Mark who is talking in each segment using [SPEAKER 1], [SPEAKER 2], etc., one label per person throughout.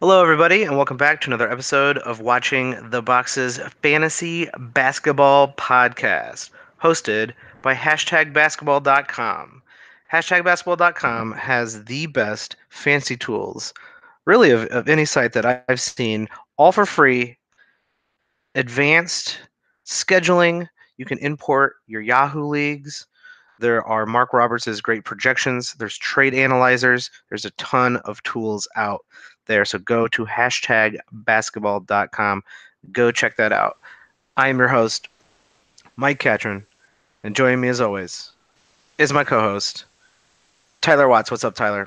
[SPEAKER 1] Hello, everybody, and welcome back to another episode of Watching the Boxes Fantasy Basketball Podcast, hosted by #basketball.com. #basketball.com has the best fancy tools, really, of any site that I've seen, all for free, advanced scheduling. You can import your Yahoo leagues. There are Mark Roberts' great projections. There's trade analyzers. There's a ton of tools out there. So go to #basketball.com. Go check that out. I am your host, Mike Catron, and joining me as always is my co-host, Tyler Watts. What's up, Tyler?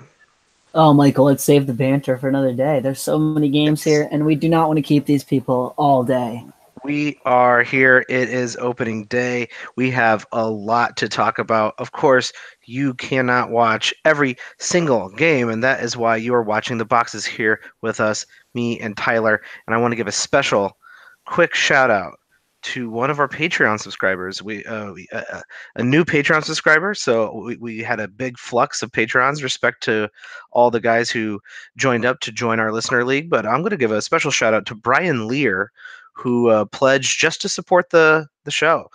[SPEAKER 2] Oh, Michael, let's save the banter for another day. There's so many games
[SPEAKER 1] It's
[SPEAKER 2] here, and we do not want to keep these people all day.
[SPEAKER 1] We are here. It is opening day. We have a lot to talk about. Of course, you cannot watch every single game, and that is why you are watching the boxes here with us, me and Tyler. And I want to give a special, quick shout out to one of our Patreon subscribers. A new Patreon subscriber. So we had a big flux of Patrons. Respect to all the guys who joined up to join our listener league. But I'm going to give a special shout out to Brian Lear, who pledged just to support the show.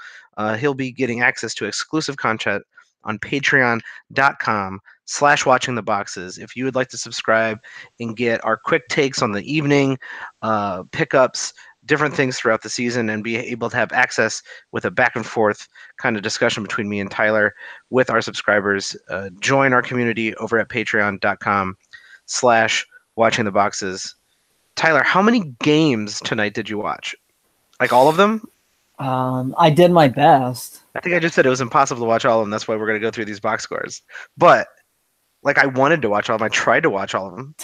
[SPEAKER 1] He'll be getting access to exclusive content on patreon.com/watching the boxes. If you would like to subscribe and get our quick takes on the evening, pickups, different things throughout the season, and be able to have access with a back and forth kind of discussion between me and Tyler with our subscribers, join our community over at patreon.com/watching the boxes. Tyler, how many games tonight did you watch? Like all of them?
[SPEAKER 2] I did my best.
[SPEAKER 1] I think I just said it was impossible to watch all of them. That's why we're going to go through these box scores. But like I wanted to watch all of them. I tried to watch all of them.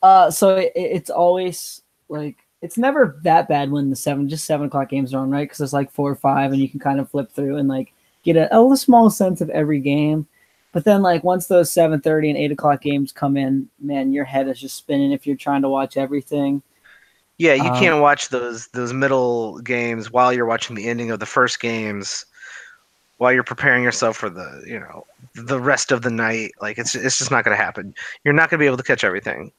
[SPEAKER 2] It's always like it's never that bad when the 7 o'clock games are on, right? Because there's like 4 or 5, and you can kind of flip through and like get a little small sense of every game. But then like once those 7:30 and 8 o'clock games come in, man, your head is just spinning if you're trying to watch everything.
[SPEAKER 1] Yeah, you
[SPEAKER 2] Um,
[SPEAKER 1] can't watch those middle games while you're watching the ending of the first games, while you're preparing yourself for the rest of the night. Like it's just not going to happen. You're not going to be able to catch everything.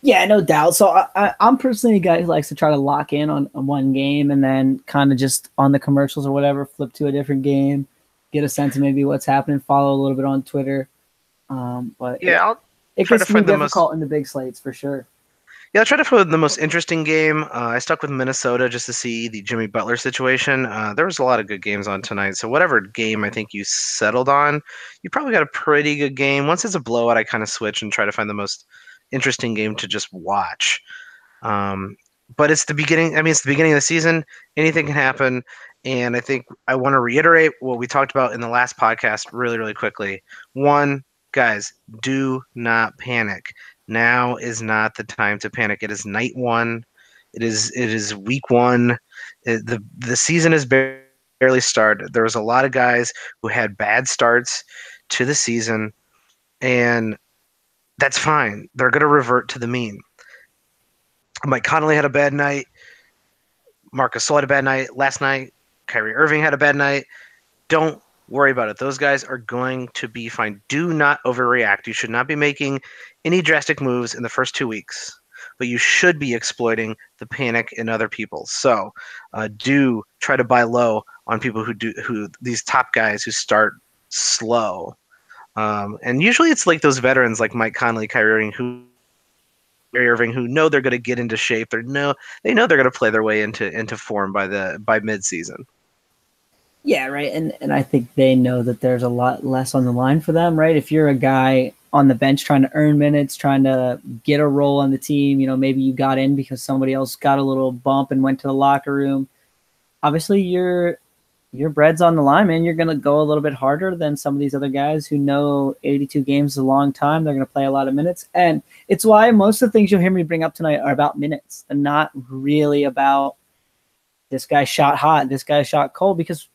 [SPEAKER 2] Yeah, no doubt. So I'm personally a guy who likes to try to lock in on one game and then kind of just on the commercials or whatever, flip to a different game, get a sense of maybe what's happening, follow a little bit on Twitter. But
[SPEAKER 1] Yeah, I'll
[SPEAKER 2] it
[SPEAKER 1] try to
[SPEAKER 2] gets to be
[SPEAKER 1] find the most.
[SPEAKER 2] difficult in the big slates for sure.
[SPEAKER 1] Yeah, I tried to find the most interesting game. I stuck with Minnesota just to see the Jimmy Butler situation. There was a lot of good games on tonight, so whatever game I think you settled on, you probably got a pretty good game. Once it's a blowout, I kind of switch and try to find the most interesting game to just watch. Um, but it's the beginning. I mean, it's the beginning of the season. Anything can happen, and I think I want to reiterate what we talked about in the last podcast really, really quickly. One, guys, do not panic. Now is not the time to panic. It is night one. It is week one. The season has barely started. There was a lot of guys who had bad starts to the season, and that's fine. They're going to revert to the mean. Mike Conley had a bad night. Marcus Gasol had a bad night last night. Kyrie Irving had a bad night. Don't worry about it. Those guys are going to be fine. Do not overreact. You should not be making any drastic moves in the first 2 weeks, but you should be exploiting the panic in other people. So do try to buy low on people who these top guys who start slow. And usually it's like those veterans like Mike Conley, Kyrie Irving, who know they're going to get into shape. They know they're going to play their way into form by mid-season.
[SPEAKER 2] Yeah, right. And I think they know that there's a lot less on the line for them, right? If you're a guy on the bench trying to earn minutes, trying to get a role on the team, maybe you got in because somebody else got a little bump and went to the locker room. Obviously, your bread's on the line, man. You're going to go a little bit harder than some of these other guys who know 82 games is a long time. They're going to play a lot of minutes. And it's why most of the things you'll hear me bring up tonight are about minutes and not really about this guy shot hot, this guy shot cold, because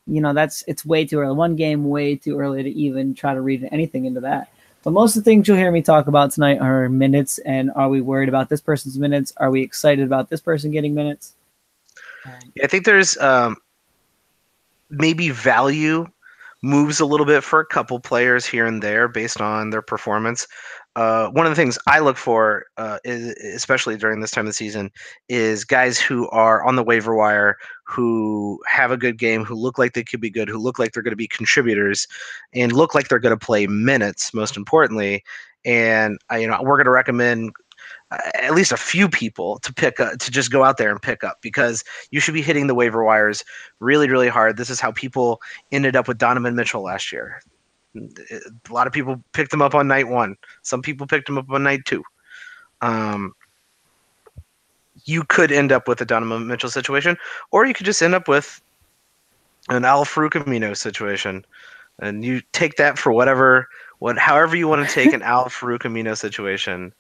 [SPEAKER 2] it's way too early. One game, way too early to even try to read anything into that. But most of the things you'll hear me talk about tonight are minutes, and are we worried about this person's minutes? Are we excited about this person getting minutes?
[SPEAKER 1] I think there's maybe value moves a little bit for a couple players here and there based on their performance. One of the things I look for, is, especially during this time of the season, is guys who are on the waiver wire, who have a good game, who look like they could be good, who look like they're going to be contributors, and look like they're going to play minutes. Most importantly, and we're going to recommend at least a few people to pick up, to just go out there and pick up, because you should be hitting the waiver wires really, really hard. This is how people ended up with Donovan Mitchell last year. A lot of people picked him up on night one. Some people picked him up on night two. Um, you could end up with a Donovan Mitchell situation, or you could just end up with an Al Farouk Amino situation, and you take that for however you want to take an Al Farouk Amino situation,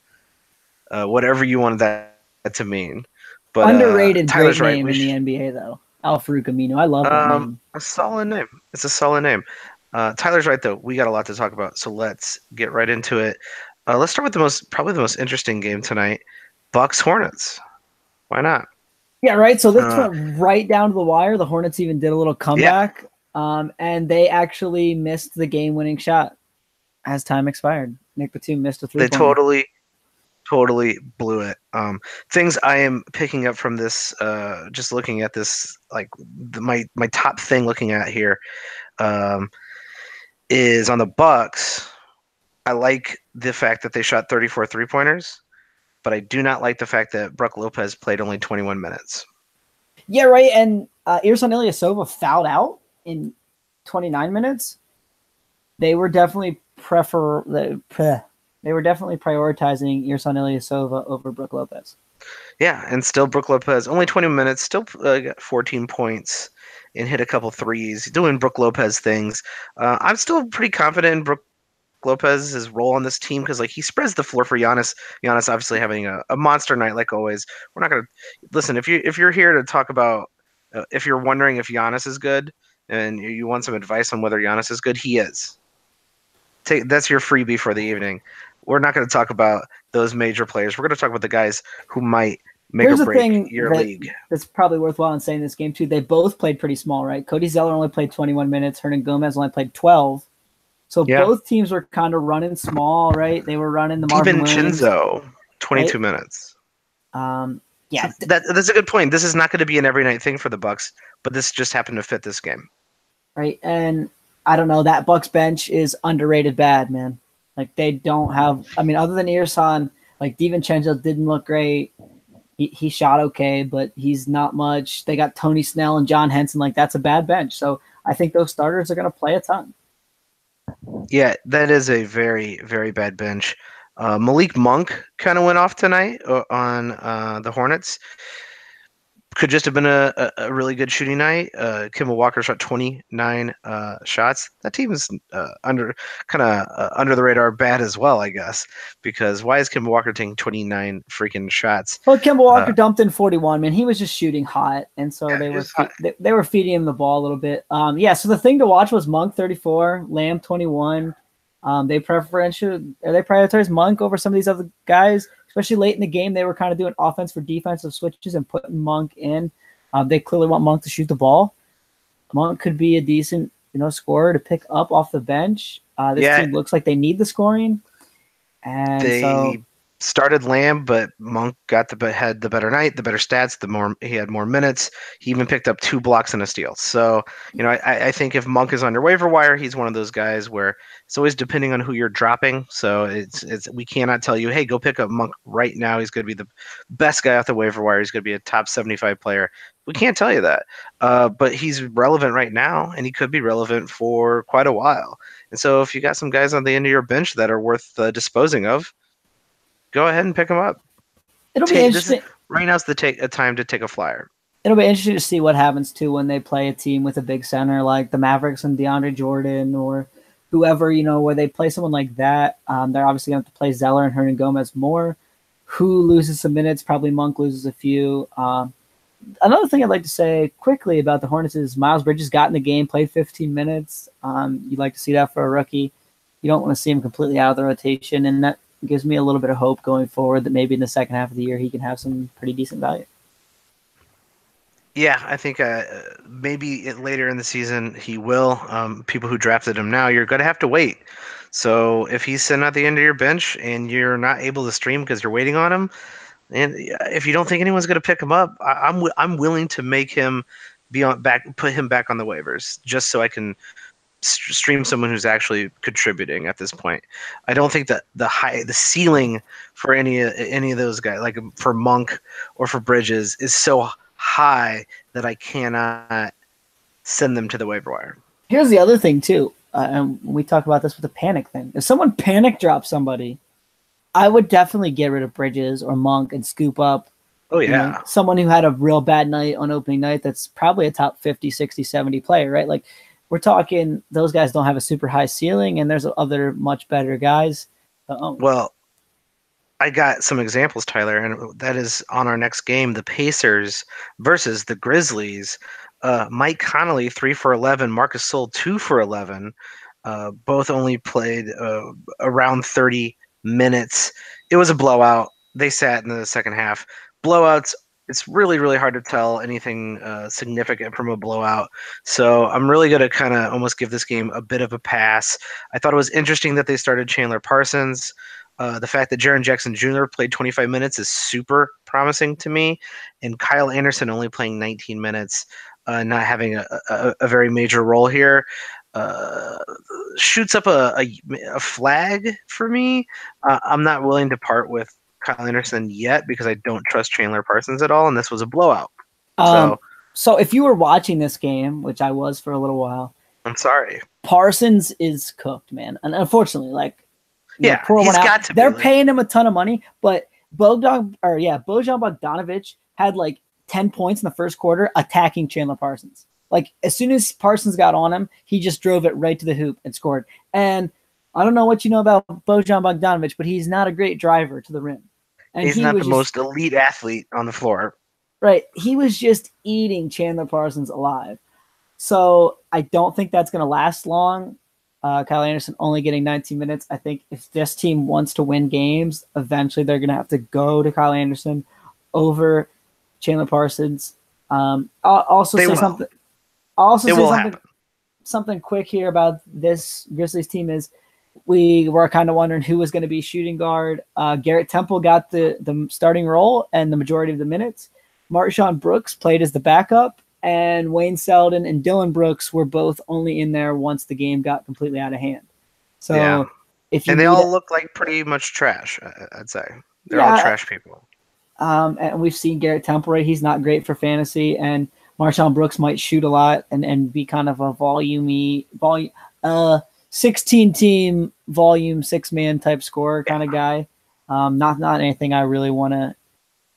[SPEAKER 1] whatever you wanted that to mean. But
[SPEAKER 2] Underrated, great
[SPEAKER 1] Tyler's right.
[SPEAKER 2] name in the NBA though. Al Farouk Amino. I love that name.
[SPEAKER 1] A solid name. It's a solid name. Tyler's right though. We got a lot to talk about, so let's get right into it. Let's start with probably the most interesting game tonight: Bucks Hornets. Why not?
[SPEAKER 2] Yeah, right. So this went right down to the wire. The Hornets even did a little comeback, and they actually missed the game-winning shot as time expired. Nick Batum missed a three-pointer.
[SPEAKER 1] They totally blew it. Things I am picking up from this, just looking at this, like my top thing looking at here, is on the Bucks. I like the fact that they shot 34 three-pointers, but I do not like the fact that Brook Lopez played only 21 minutes.
[SPEAKER 2] Yeah, right. And Ersan Ilyasova fouled out in 29 minutes. They were definitely prioritizing Ersan Ilyasova over Brook Lopez.
[SPEAKER 1] Yeah, and still Brook Lopez, only 20 minutes, still got 14 points and hit a couple threes, doing Brook Lopez things. I'm still pretty confident in Brook Lopez's role on this team, because like he spreads the floor for Giannis. Giannis obviously having a monster night like always. We're not gonna listen if you're here to talk about, if you're wondering if Giannis is good and you want some advice on whether Giannis is good, he is. That's your freebie for the evening. We're not going to talk about those major players. We're going to talk about the guys who might make or break your league.
[SPEAKER 2] That's probably worthwhile in saying this game too. They both played pretty small, right? Cody Zeller only played 21 minutes. Hernan Gomez only played 12. So both teams were kind of running small, right? They were running the Marvin Williams.
[SPEAKER 1] Chinzo, 22 minutes.
[SPEAKER 2] Yeah,
[SPEAKER 1] so that's a good point. This is not going to be an every night thing for the Bucks, but this just happened to fit this game,
[SPEAKER 2] right? And I don't know, that Bucks bench is underrated bad, man. Like they don't have. I mean, other than Ersan, like DiVincenzo didn't look great. He shot okay, but he's not much. They got Tony Snell and John Henson. Like that's a bad bench. So I think those starters are going to play a ton.
[SPEAKER 1] Yeah, that is a very, very bad bench. Malik Monk kind of went off tonight on the Hornets. Could just have been a really good shooting night. Kemba Walker shot 29 shots. That team is under the radar bad as well, I guess. Because why is Kemba Walker taking 29 freaking shots?
[SPEAKER 2] Well, Kemba Walker dumped in 41. Man, he was just shooting hot, and so they were feeding him the ball a little bit. So the thing to watch was Monk 34, Lamb 21. They prioritized Monk over some of these other guys. Especially late in the game, they were kind of doing offense for defensive switches and putting Monk in. They clearly want Monk to shoot the ball. Monk could be a decent, scorer to pick up off the bench. This team looks like they need the scoring, and
[SPEAKER 1] they started Lamb, but Monk had the better night, the better stats. He had more minutes. He even picked up 2 blocks and a steal. So I think if Monk is on your waiver wire, he's one of those guys where it's always depending on who you're dropping. So we cannot tell you, hey, go pick up Monk right now. He's going to be the best guy off the waiver wire. He's going to be a top 75 player. We can't tell you that. But he's relevant right now, and he could be relevant for quite a while. And so if you got some guys on the end of your bench that are worth disposing of, go ahead and pick them up.
[SPEAKER 2] It'll be interesting.
[SPEAKER 1] Right now's a time to take a flyer.
[SPEAKER 2] It'll be interesting to see what happens too when they play a team with a big center like the Mavericks and DeAndre Jordan or whoever, where they play someone like that. They're obviously going to have to play Zeller and Hernan Gomez more. Who loses some minutes? Probably Monk loses a few. Another thing I'd like to say quickly about the Hornets is Miles Bridges got in the game, played 15 minutes. You'd like to see that for a rookie. You don't want to see him completely out of the rotation, and that gives me a little bit of hope going forward that maybe in the second half of the year he can have some pretty decent value.
[SPEAKER 1] Yeah, I think maybe later in the season he will. People who drafted him now, you're going to have to wait. So if he's sitting at the end of your bench and you're not able to stream because you're waiting on him, and if you don't think anyone's going to pick him up, I'm willing to make him be on back, put him back on the waivers just so I can stream someone who's actually contributing at this point. I don't think that the ceiling for any of those guys, like for Monk or for Bridges, is so high that I cannot send them to the waiver wire.
[SPEAKER 2] Here's the other thing too, and we talk about this with the panic thing. If someone panic drops somebody, I would definitely get rid of Bridges or Monk and scoop up,
[SPEAKER 1] Oh
[SPEAKER 2] you know,
[SPEAKER 1] yeah.
[SPEAKER 2] someone who had a real bad night on opening night that's probably a top 50, 60, 70 player, right? Like we're talking those guys don't have a super high ceiling and there's other much better guys to own.
[SPEAKER 1] Well, I got some examples, Tyler, and that is on our next game, the Pacers versus the Grizzlies. Mike Conley, 3 for 11, Marcus Sol, 2 for 11. Both only played around 30 minutes. It was a blowout. They sat in the second half. Blowouts, it's really, really hard to tell anything significant from a blowout. So I'm really going to kind of almost give this game a bit of a pass. I thought it was interesting that they started Chandler Parsons. The fact that Jaren Jackson Jr. played 25 minutes is super promising to me, and Kyle Anderson only playing 19 minutes, not having a very major role here, uh, shoots up a flag for me. I'm not willing to part with Kyle Anderson yet because I don't trust Chandler Parsons at all, and this was a blowout.
[SPEAKER 2] Um,
[SPEAKER 1] So
[SPEAKER 2] so if you were watching this game, which I was for a little while,
[SPEAKER 1] I'm sorry.
[SPEAKER 2] Parsons is cooked, man. And unfortunately, like,
[SPEAKER 1] Yeah,
[SPEAKER 2] pour one
[SPEAKER 1] he's
[SPEAKER 2] out.
[SPEAKER 1] got to be
[SPEAKER 2] They're
[SPEAKER 1] like
[SPEAKER 2] paying him a ton of money, but Bojan Bogdanovic had like 10 points in the first quarter attacking Chandler Parsons. Like as soon as Parsons got on him, he just drove it right to the hoop and scored. And I don't know what you know about Bojan Bogdanovic, but he's not a great driver to the rim. And
[SPEAKER 1] he's
[SPEAKER 2] he
[SPEAKER 1] not
[SPEAKER 2] was
[SPEAKER 1] the
[SPEAKER 2] just
[SPEAKER 1] most elite athlete on the floor.
[SPEAKER 2] right. He was just eating Chandler Parsons alive. So I don't think that's going to last long. Kyle Anderson only getting 19 minutes. I think if this team wants to win games, eventually they're going to have to go to Kyle Anderson over Chandler Parsons. I'll also
[SPEAKER 1] They
[SPEAKER 2] say
[SPEAKER 1] will.
[SPEAKER 2] something. I'll also
[SPEAKER 1] It
[SPEAKER 2] say
[SPEAKER 1] will
[SPEAKER 2] something
[SPEAKER 1] happen.
[SPEAKER 2] something quick here about this Grizzlies team is we were kind of wondering who was going to be shooting guard. Garrett Temple got the starting role and the majority of the minutes. Marshawn Brooks played as the backup, and Wayne Selden and Dylan Brooks were both only in there once the game got completely out of hand.
[SPEAKER 1] Yeah.
[SPEAKER 2] So if you
[SPEAKER 1] And they
[SPEAKER 2] need,
[SPEAKER 1] all look like pretty much trash, I'd say. They're all
[SPEAKER 2] yeah,
[SPEAKER 1] trash people.
[SPEAKER 2] and we've seen Garrett Temple, right? He's not great for fantasy, and Marshawn Brooks might shoot a lot and be kind of a volume 16 team volume 6 man type scorer kind of guy. Not anything I really want to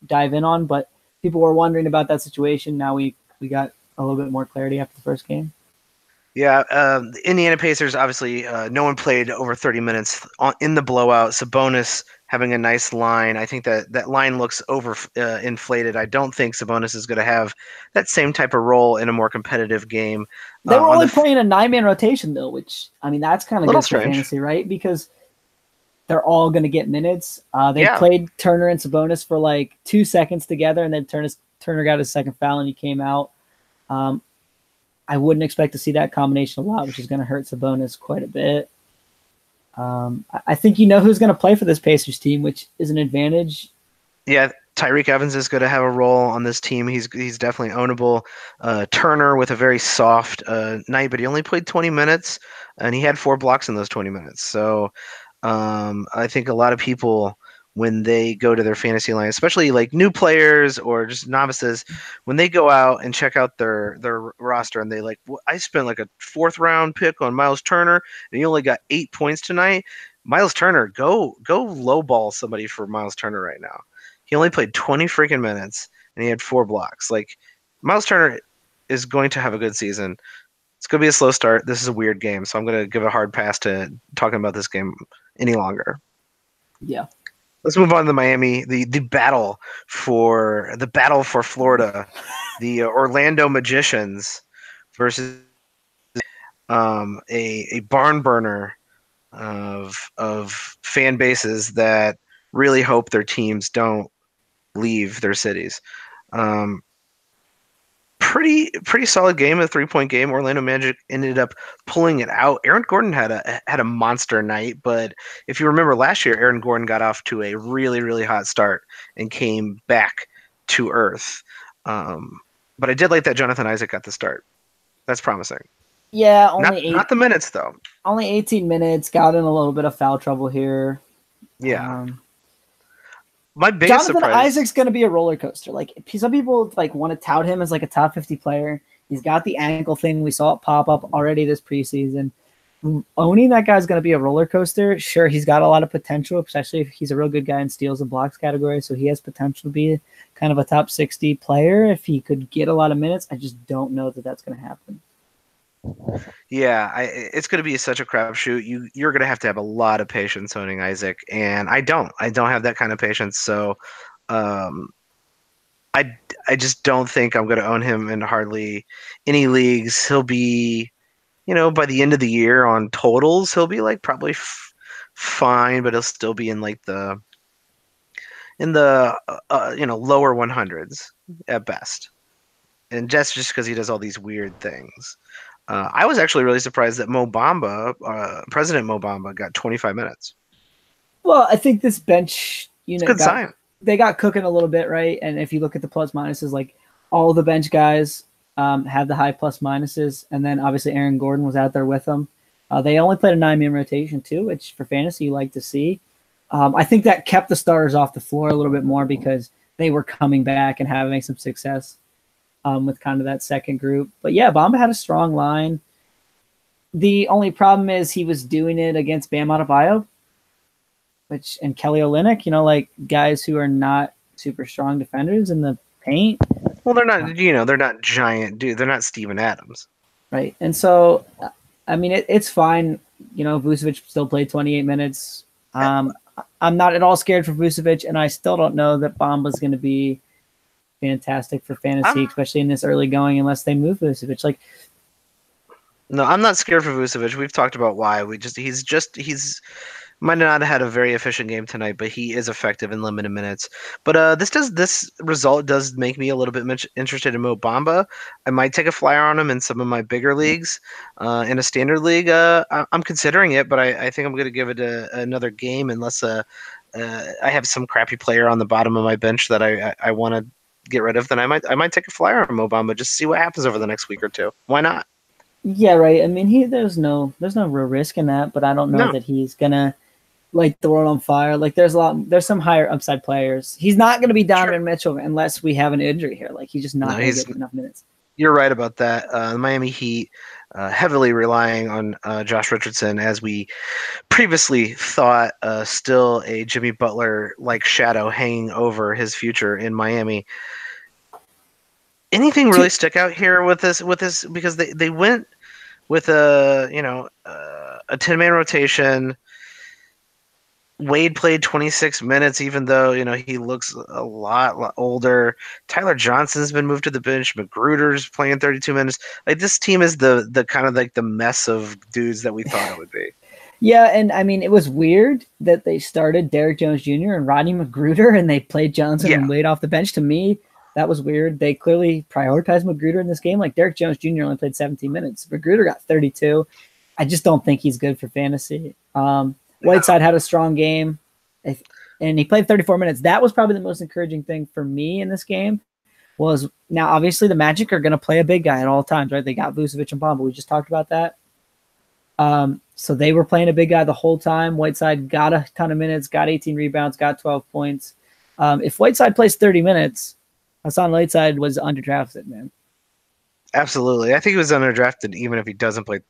[SPEAKER 2] dive in on, but people were wondering about that situation. Now we got a little bit more clarity after the first game.
[SPEAKER 1] Yeah, the Indiana Pacers, obviously, no one played over 30 minutes in the blowout. Sabonis having a nice line. I think that line looks over inflated. I don't think Sabonis is going to have that same type of role in a more competitive game.
[SPEAKER 2] They were
[SPEAKER 1] On
[SPEAKER 2] only
[SPEAKER 1] the
[SPEAKER 2] playing a 9 man rotation though, which I mean that's kind of
[SPEAKER 1] little
[SPEAKER 2] good for
[SPEAKER 1] strange.
[SPEAKER 2] fantasy, right? Because they're all going to get minutes. They
[SPEAKER 1] Yeah,
[SPEAKER 2] played Turner and Sabonis for like 2 seconds together, and then Turner got his second foul and he came out. Um, I wouldn't expect to see that combination a lot, which is going to hurt Sabonis quite a bit. I think you know who's going to play for this Pacers team, which is an advantage.
[SPEAKER 1] yeah. Tyreek Evans is going to have a role on this team. He's definitely ownable. Turner with a very soft night, but he only played 20 minutes, and he had 4 blocks in those 20 minutes. So I think a lot of people, when they go to their fantasy line, especially like new players or just novices, when they go out and check out their roster and they like, well, I spent like a fourth round pick on Miles Turner and he only got 8 points tonight. Miles Turner, go lowball somebody for Miles Turner right now. He only played 20 freaking minutes and he had 4 blocks. Like Miles Turner is going to have a good season. It's going to be a slow start. This is a weird game, so I'm going to give a hard pass to talking about this game any longer.
[SPEAKER 2] Yeah.
[SPEAKER 1] Let's move on to Miami. The battle for Florida, the Orlando Magicians versus a barn burner of fan bases that really hope their teams don't leave their cities. Um, pretty solid game, a 3-point game. Orlando Magic ended up pulling it out. Aaron Gordon had a monster night, but if you remember last year, Aaron Gordon got off to a really hot start and came back to earth. Um, but I did like that Jonathan Isaac got the start. That's promising.
[SPEAKER 2] Yeah,
[SPEAKER 1] Not the minutes though.
[SPEAKER 2] only 18 minutes. Got in a little bit of foul trouble here.
[SPEAKER 1] Yeah.
[SPEAKER 2] Um,
[SPEAKER 1] My biggest
[SPEAKER 2] Jonathan
[SPEAKER 1] surprise.
[SPEAKER 2] Isaac's going to be a roller coaster. Like some people like want to tout him as like a top 50 player. He's got the ankle thing. We saw it pop up already this preseason. Owning that guy's going to be a roller coaster. Sure, he's got a lot of potential, especially if he's a real good guy in steals and blocks category. So he has potential to be kind of a top 60 player if he could get a lot of minutes. I just don't know that that's going to happen.
[SPEAKER 1] Yeah, it's going to be such a crapshoot. You're going to have a lot of patience owning Isaac, and I don't. I don't have that kind of patience. So, um, I just don't think I'm going to own him in hardly any leagues. He'll be, by the end of the year on totals, he'll be like probably fine, but he'll still be in like the lower 100s at best. And just because he does all these weird things. I was actually really surprised that President Mo Bamba, got 25 minutes.
[SPEAKER 2] Well, I think this bench
[SPEAKER 1] It's a
[SPEAKER 2] unit
[SPEAKER 1] good sign.
[SPEAKER 2] they got cooking a little bit, right? And if you look at the plus minuses, like all the bench guys have the high plus minuses, and then obviously Aaron Gordon was out there with them. They only played a 9-man rotation too, which for fantasy you like to see. I think that kept the starters off the floor a little bit more because they were coming back and having some success with kind of that second group. But yeah, Bamba had a strong line. The only problem is he was doing it against Bam Adebayo, and Kelly Olynyk, like guys who are not super strong defenders in the paint.
[SPEAKER 1] Well, they're not, they're not giant, dude. They're not Steven Adams.
[SPEAKER 2] Right. And so, I mean, it's fine. Vucevic still played 28 minutes. I'm not at all scared for Vucevic, and I still don't know that Bamba's going to be fantastic for fantasy, especially in this early going, unless they move Vucevic. Like,
[SPEAKER 1] no, I'm not scared for Vucevic. We've talked about why. He's might not have had a very efficient game tonight, but he is effective in limited minutes. But this result does make me a little bit interested in Mo Bamba. I might take a flyer on him in some of my bigger leagues. In a standard league, I'm considering it, but I think I'm going to give it another game unless I have some crappy player on the bottom of my bench that I want to get rid of. Then I might take a flyer on Mo Bamba just to see what happens over the next week or two. Why not?
[SPEAKER 2] yeah, right. I mean, there's no real risk in that, but I don't know
[SPEAKER 1] No.
[SPEAKER 2] that he's gonna light the world on fire. Like there's some higher upside players. He's not going to be Donovan Mitchell unless we have an injury here. Like he's just not going to get enough minutes.
[SPEAKER 1] You're right about that. The Miami Heat heavily relying on Josh Richardson, as we previously thought, still a Jimmy Butler like shadow hanging over his future in Miami. Anything really stick out here with this because they went with a 10-man rotation. Wade played 26 minutes, even though he looks a lot older. Tyler Johnson's been moved to the bench. Magruder's playing 32 minutes. Like this team is the kind of like the mess of dudes that we thought it would be.
[SPEAKER 2] Yeah, and I mean it was weird that they started Derrick Jones Jr. and Rodney Magruder, and they played Johnson and Wade off the bench. To me, that was weird. They clearly prioritized Magruder in this game. Like Derrick Jones Jr. only played 17 minutes. Magruder got 32. I just don't think he's good for fantasy. Whiteside had a strong game, and he played 34 minutes. That was probably the most encouraging thing for me in this game. Was now obviously the Magic are going to play a big guy at all times, right? They got Vucevic and Bamba. We just talked about that. So they were playing a big guy the whole time. Whiteside got a ton of minutes, got 18 rebounds, got 12 points. If Whiteside plays 30 minutes, Hassan Whiteside was underdrafted, man.
[SPEAKER 1] Absolutely. I think he was underdrafted even if he doesn't play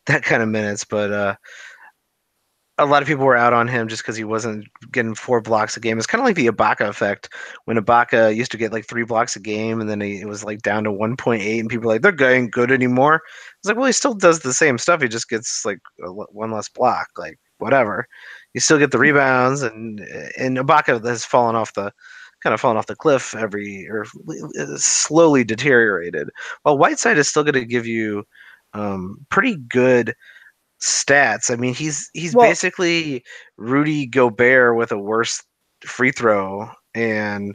[SPEAKER 1] that kind of minutes, but a lot of people were out on him just because he wasn't getting 4 blocks a game. It's kind of like the Ibaka effect when Ibaka used to get like 3 blocks a game, and then it was like down to 1.8, and people were like, they're getting good anymore. It's like, well, he still does the same stuff. He just gets like one less block, like whatever. You still get the rebounds, and Ibaka has fallen off the cliff or slowly deteriorated. While Whiteside is still going to give you pretty good stats. I mean, he's basically Rudy Gobert with a worse free throw, and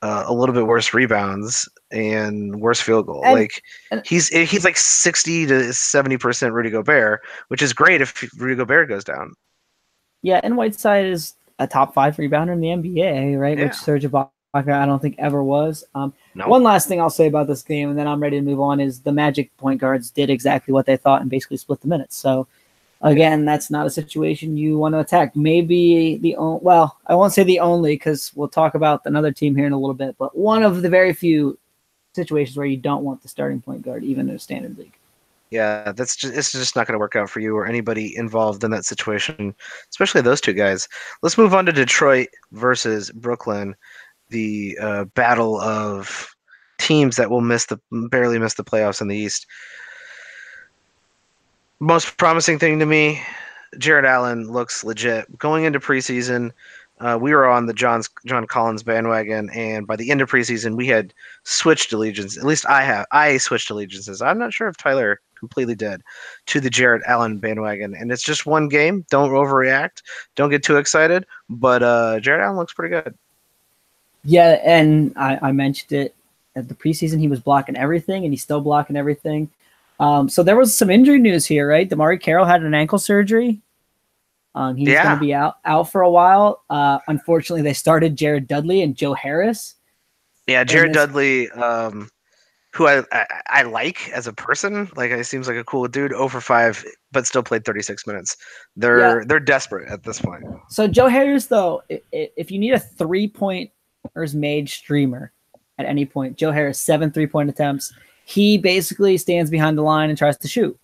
[SPEAKER 1] a little bit worse rebounds and worse field goal.
[SPEAKER 2] And
[SPEAKER 1] Like
[SPEAKER 2] and
[SPEAKER 1] he's like 60 to 70% Rudy Gobert, which is great if Rudy Gobert goes down.
[SPEAKER 2] yeah, and Whiteside is a top 5 rebounder in the NBA, right? Which
[SPEAKER 1] Yeah.
[SPEAKER 2] Serge Ibaka I don't think ever was.
[SPEAKER 1] Nope.
[SPEAKER 2] One last thing I'll say about this game, and then I'm ready to move on, is the Magic point guards did exactly what they thought and basically split the minutes. So again, that's not a situation you want to attack. Maybe well, I won't say the only because we'll talk about another team here in a little bit, but one of the very few situations where you don't want the starting point guard, even in a standard league.
[SPEAKER 1] Yeah, it's just not going to work out for you or anybody involved in that situation, especially those two guys. Let's move on to Detroit versus Brooklyn, the battle of teams that will barely miss the playoffs in the East. Most promising thing to me, Jared Allen looks legit. Going into preseason, we were on the John Collins bandwagon, and by the end of preseason, we had switched allegiance. At least I have. I switched allegiances. I'm not sure if Tyler completely did to the Jared Allen bandwagon, and it's just one game. Don't overreact. Don't get too excited. But Jared Allen looks pretty good.
[SPEAKER 2] Yeah, and I mentioned it at the preseason. He was blocking everything, and he's still blocking everything. So there was some injury news here, right? Damari Carroll had an ankle surgery. He's going to
[SPEAKER 1] Yeah,
[SPEAKER 2] be out for a while. Unfortunately, they started Jared Dudley and Joe Harris
[SPEAKER 1] yeah.
[SPEAKER 2] in
[SPEAKER 1] Jared
[SPEAKER 2] this.
[SPEAKER 1] Dudley, who I like as a person. Like he seems like a cool dude. 0 for 5, but still played 36 minutes.
[SPEAKER 2] Yeah.
[SPEAKER 1] They're desperate at this point.
[SPEAKER 2] So Joe Harris, though, if you need a 3-pointers made streamer at any point, Joe Harris 7 3-point attempts. He basically stands behind the line and tries to shoot.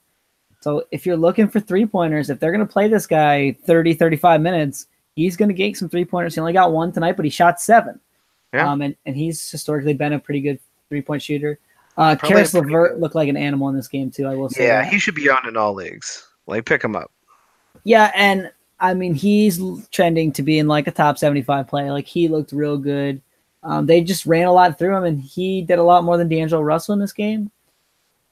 [SPEAKER 2] So if you're looking for 3-pointers, if they're going to play this guy 30, 35 minutes, he's going to get some 3-pointers. He only got one tonight, but he shot 7.
[SPEAKER 1] Yeah,
[SPEAKER 2] And he's historically been a pretty good 3-point shooter.
[SPEAKER 1] probably a
[SPEAKER 2] Karis
[SPEAKER 1] pretty
[SPEAKER 2] LeVert
[SPEAKER 1] good.
[SPEAKER 2] looked like an animal in this game, too. I will say
[SPEAKER 1] Yeah,
[SPEAKER 2] that.
[SPEAKER 1] he should be on in all leagues. Like pick him up.
[SPEAKER 2] Yeah, and I mean, he's trending to be in like a top 75 play. Like he looked real good. They just ran a lot through him, and he did a lot more than D'Angelo Russell in this game.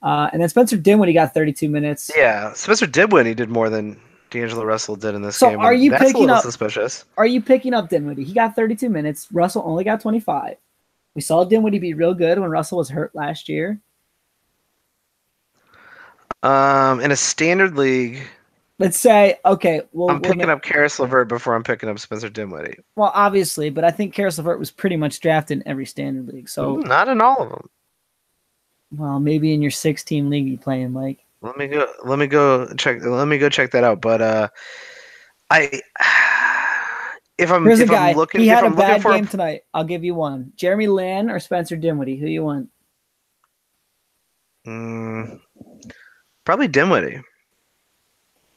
[SPEAKER 2] And then Spencer Dinwiddie got 32 minutes.
[SPEAKER 1] Yeah, Spencer Dibwin, he did more than D'Angelo Russell did in this
[SPEAKER 2] So
[SPEAKER 1] game,
[SPEAKER 2] are
[SPEAKER 1] and
[SPEAKER 2] you
[SPEAKER 1] that's a
[SPEAKER 2] picking
[SPEAKER 1] little
[SPEAKER 2] up?
[SPEAKER 1] suspicious.
[SPEAKER 2] Are you picking up Dinwiddie? He got 32 minutes. Russell only got 25. We saw Dinwiddie be real good when Russell was hurt last year.
[SPEAKER 1] In a standard league,
[SPEAKER 2] Let's say, okay,
[SPEAKER 1] I'm picking up Karis LeVert before I'm picking up Spencer Dinwiddie.
[SPEAKER 2] well, obviously, but I think Karis LeVert was pretty much drafted in every standard league. So,
[SPEAKER 1] Not in all of them.
[SPEAKER 2] well, maybe in your 6-team league you play him, Mike.
[SPEAKER 1] Let me go check that out. But I
[SPEAKER 2] Here's a
[SPEAKER 1] if I'm
[SPEAKER 2] guy.
[SPEAKER 1] looking
[SPEAKER 2] He
[SPEAKER 1] if
[SPEAKER 2] had a
[SPEAKER 1] I'm looking
[SPEAKER 2] bad
[SPEAKER 1] for
[SPEAKER 2] game tonight. I'll give you one. Jeremy Lin or Spencer Dinwiddie? Who you want?
[SPEAKER 1] mm, probably Dinwiddie.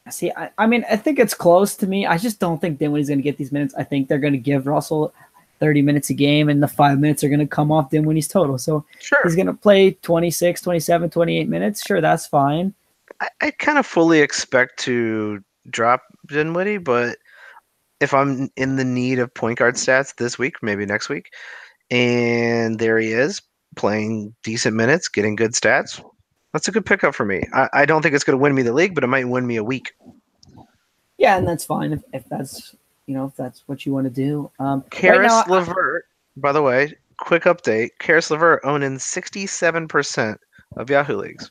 [SPEAKER 2] See, I mean, I think it's close to me. I just don't think Dinwiddie's going to get these minutes. I think they're going to give Russell 30 minutes a game, and the 5 minutes are going to come off Dinwiddie's total. So he's
[SPEAKER 1] Sure.
[SPEAKER 2] going to play 26, 27, 28 minutes. Sure, that's fine.
[SPEAKER 1] I kind of fully expect to drop Dinwiddie, but if I'm in the need of point guard stats this week, maybe next week, and there he is playing decent minutes, getting good stats, that's a good pickup for me. I don't think it's going to win me the league, but it might win me a week.
[SPEAKER 2] Yeah, and that's fine if that's if that's what you want to do. Right
[SPEAKER 1] Karis
[SPEAKER 2] now,
[SPEAKER 1] LeVert, by the way, quick update: Karis LeVert owning 67% of Yahoo leagues.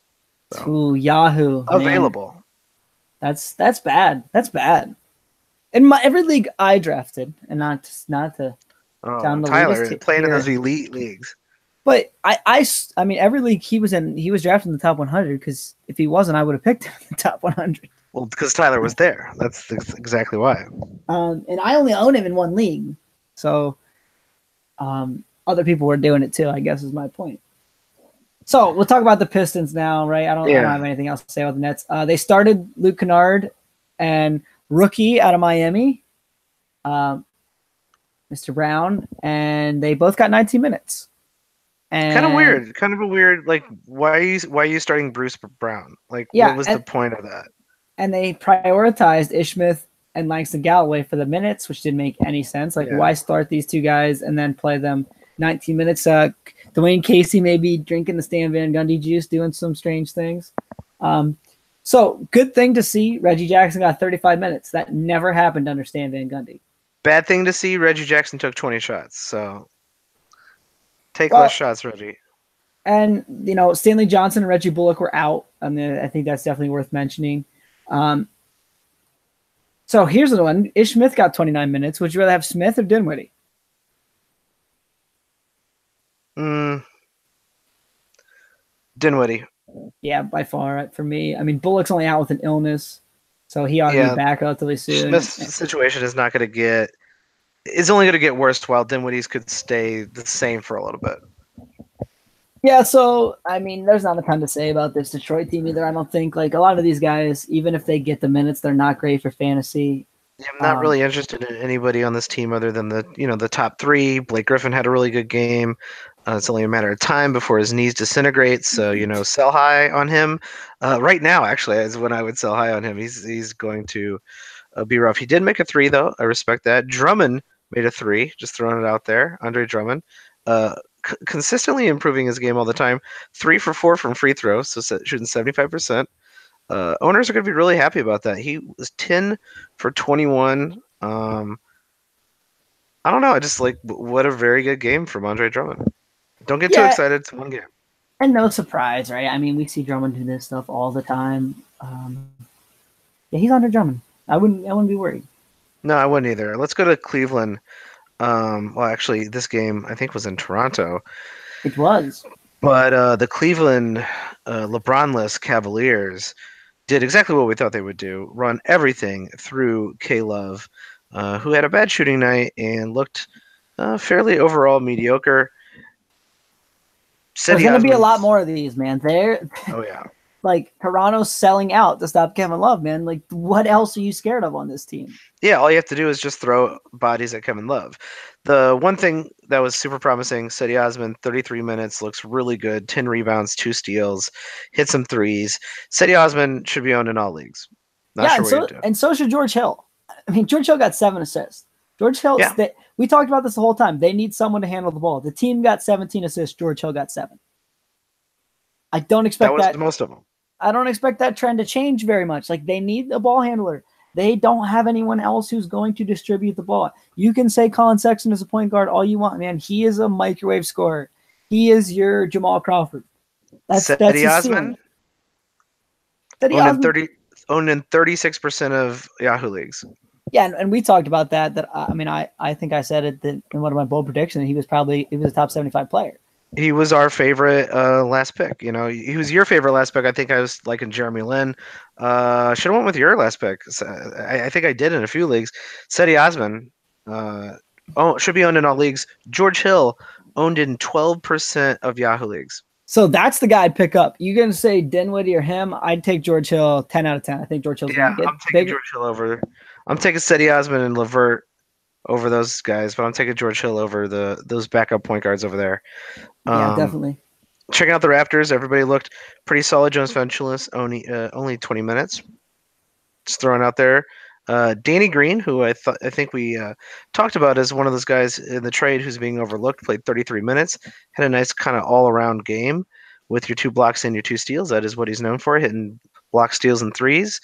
[SPEAKER 1] So
[SPEAKER 2] to Yahoo, man,
[SPEAKER 1] available.
[SPEAKER 2] that's bad. That's bad. In my every league I drafted, and not to
[SPEAKER 1] Oh,
[SPEAKER 2] sound
[SPEAKER 1] Tyler
[SPEAKER 2] elitist
[SPEAKER 1] playing in those
[SPEAKER 2] here.
[SPEAKER 1] elite leagues.
[SPEAKER 2] But I mean, every league he was in, he was drafted in the top 100 because if he wasn't, I would have picked him in the top 100.
[SPEAKER 1] Well, because Tyler was there. That's exactly why.
[SPEAKER 2] And I only own him in one league, so other people were doing it too. I guess is my point. So we'll talk about the Pistons now, right? I don't have anything else to say about the Nets. They started Luke Kennard and rookie out of Miami, Mr. Brown, and they both got 19 minutes. And
[SPEAKER 1] Kind of weird. Kind of a weird. Like, why are you starting Bruce Brown? Like,
[SPEAKER 2] yeah,
[SPEAKER 1] what was the point of that?
[SPEAKER 2] and they prioritized Ishmith and Langston Galloway for the minutes, which didn't make any sense. Like, why start these two guys and then play them 19 minutes? Dwayne Casey may be drinking the Stan Van Gundy juice, doing some strange things. So good thing to see. Reggie Jackson got 35 minutes. That never happened under Stan Van Gundy.
[SPEAKER 1] Bad thing to see. Reggie Jackson took 20 shots. So Take less
[SPEAKER 2] Well,
[SPEAKER 1] shots, Reggie.
[SPEAKER 2] and Stanley Johnson and Reggie Bullock were out. I think that's definitely worth mentioning. Um, so here's the one: Ish Smith got 29 minutes. Would you rather have Smith or Dinwiddie?
[SPEAKER 1] Mm, Dinwiddie.
[SPEAKER 2] Yeah, by far for me. I mean, Bullock's only out with an illness, so he ought to be
[SPEAKER 1] Yeah,
[SPEAKER 2] back relatively soon.
[SPEAKER 1] Smith's situation is not going to get. It's only going to get worse while Dinwiddie's could stay the same for a little bit.
[SPEAKER 2] Yeah, so I mean, there's not a ton to say about this Detroit team either. I don't think like a lot of these guys, even if they get the minutes, they're not great for fantasy.
[SPEAKER 1] Yeah, I'm not
[SPEAKER 2] Um,
[SPEAKER 1] really interested in anybody on this team other than the top three. Blake Griffin had a really good game. It's only a matter of time before his knees disintegrate. So sell high on him. Right now, actually, is when I would sell high on him. He's going to be rough. He did make a three though. I respect that. Drummond made a three. Just throwing it out there. Andre Drummond, consistently improving his game all the time. 3 for 4 from free throws, so shooting 75%. Owners are going to be really happy about that. He was 10 for 21. I don't know. I just like what a very good game from Andre Drummond. Don't get too
[SPEAKER 2] yeah,
[SPEAKER 1] excited. It's one game.
[SPEAKER 2] and no surprise, right? I mean, we see Drummond do this stuff all the time. Yeah, he's Andre Drummond. I wouldn't be worried.
[SPEAKER 1] No, I wouldn't either. Let's go to Cleveland. Well, actually, this game I think was in Toronto,
[SPEAKER 2] It was.
[SPEAKER 1] but the Cleveland LeBronless Cavaliers did exactly what we thought they would do: run everything through K Love, who had a bad shooting night and looked fairly overall mediocre.
[SPEAKER 2] There's
[SPEAKER 1] Cedi
[SPEAKER 2] going to be a
[SPEAKER 1] Osman.
[SPEAKER 2] lot more of these, man. They're
[SPEAKER 1] Oh yeah,
[SPEAKER 2] like Toronto's selling out to stop Kevin Love, man. Like, what else are you scared of on this team?
[SPEAKER 1] yeah. All you have to do is just throw bodies at Kevin Love. The one thing that was super promising: Cedi Osman, 33 minutes, looks really good. 10 rebounds, 2 steals, hit some threes. Cedi Osman should be owned in all leagues. Not
[SPEAKER 2] Yeah,
[SPEAKER 1] sure what you're doing.
[SPEAKER 2] and so should George Hill. I mean, George Hill got 7 assists. George Hill,
[SPEAKER 1] Yeah,
[SPEAKER 2] we talked about this the whole time. They need someone to handle the ball. The team got 17 assists. George Hill got 7. I don't
[SPEAKER 1] that
[SPEAKER 2] expect
[SPEAKER 1] was
[SPEAKER 2] that.
[SPEAKER 1] most of them.
[SPEAKER 2] I don't expect that trend to change very much. Like they need a ball handler. They don't have anyone else who's going to distribute the ball. You can say Colin Sexton is a point guard all you want, man. He is a microwave scorer. He is your Jamal Crawford. That's
[SPEAKER 1] Cedi
[SPEAKER 2] his ceiling.
[SPEAKER 1] Osman
[SPEAKER 2] Cedi
[SPEAKER 1] owned in
[SPEAKER 2] Osman,
[SPEAKER 1] 36% of Yahoo leagues.
[SPEAKER 2] yeah, and we talked about that. That I mean, I think I said it in one of my bold predictions. He was a top 75 player.
[SPEAKER 1] He was our favorite last pick. He was your favorite last pick. I think I was liking Jeremy Lin. Should have went with your last pick. So I think I did in a few leagues. Cedi Osman, should be owned in all leagues. George Hill owned in 12% of Yahoo leagues.
[SPEAKER 2] So that's the guy I'd pick up. You gonna say Dinwiddie or him? I'd take George Hill 10 out of 10. I think George Hill's
[SPEAKER 1] Yeah,
[SPEAKER 2] gonna get
[SPEAKER 1] I'm taking
[SPEAKER 2] bigger.
[SPEAKER 1] George Hill over. I'm taking Cedi Osman and Levert over those guys, but I'm taking George Hill over those backup point guards over there.
[SPEAKER 2] Yeah,
[SPEAKER 1] Um,
[SPEAKER 2] definitely.
[SPEAKER 1] Checking out the Raptors, everybody looked pretty solid. Jonas Valanciunas only 20 minutes. Just throwing out there. Danny Green, who I think we talked about as one of those guys in the trade who's being overlooked, played 33 minutes, had a nice kind of all around game with your 2 blocks and your 2 steals. That is what he's known for, hitting block steals and threes.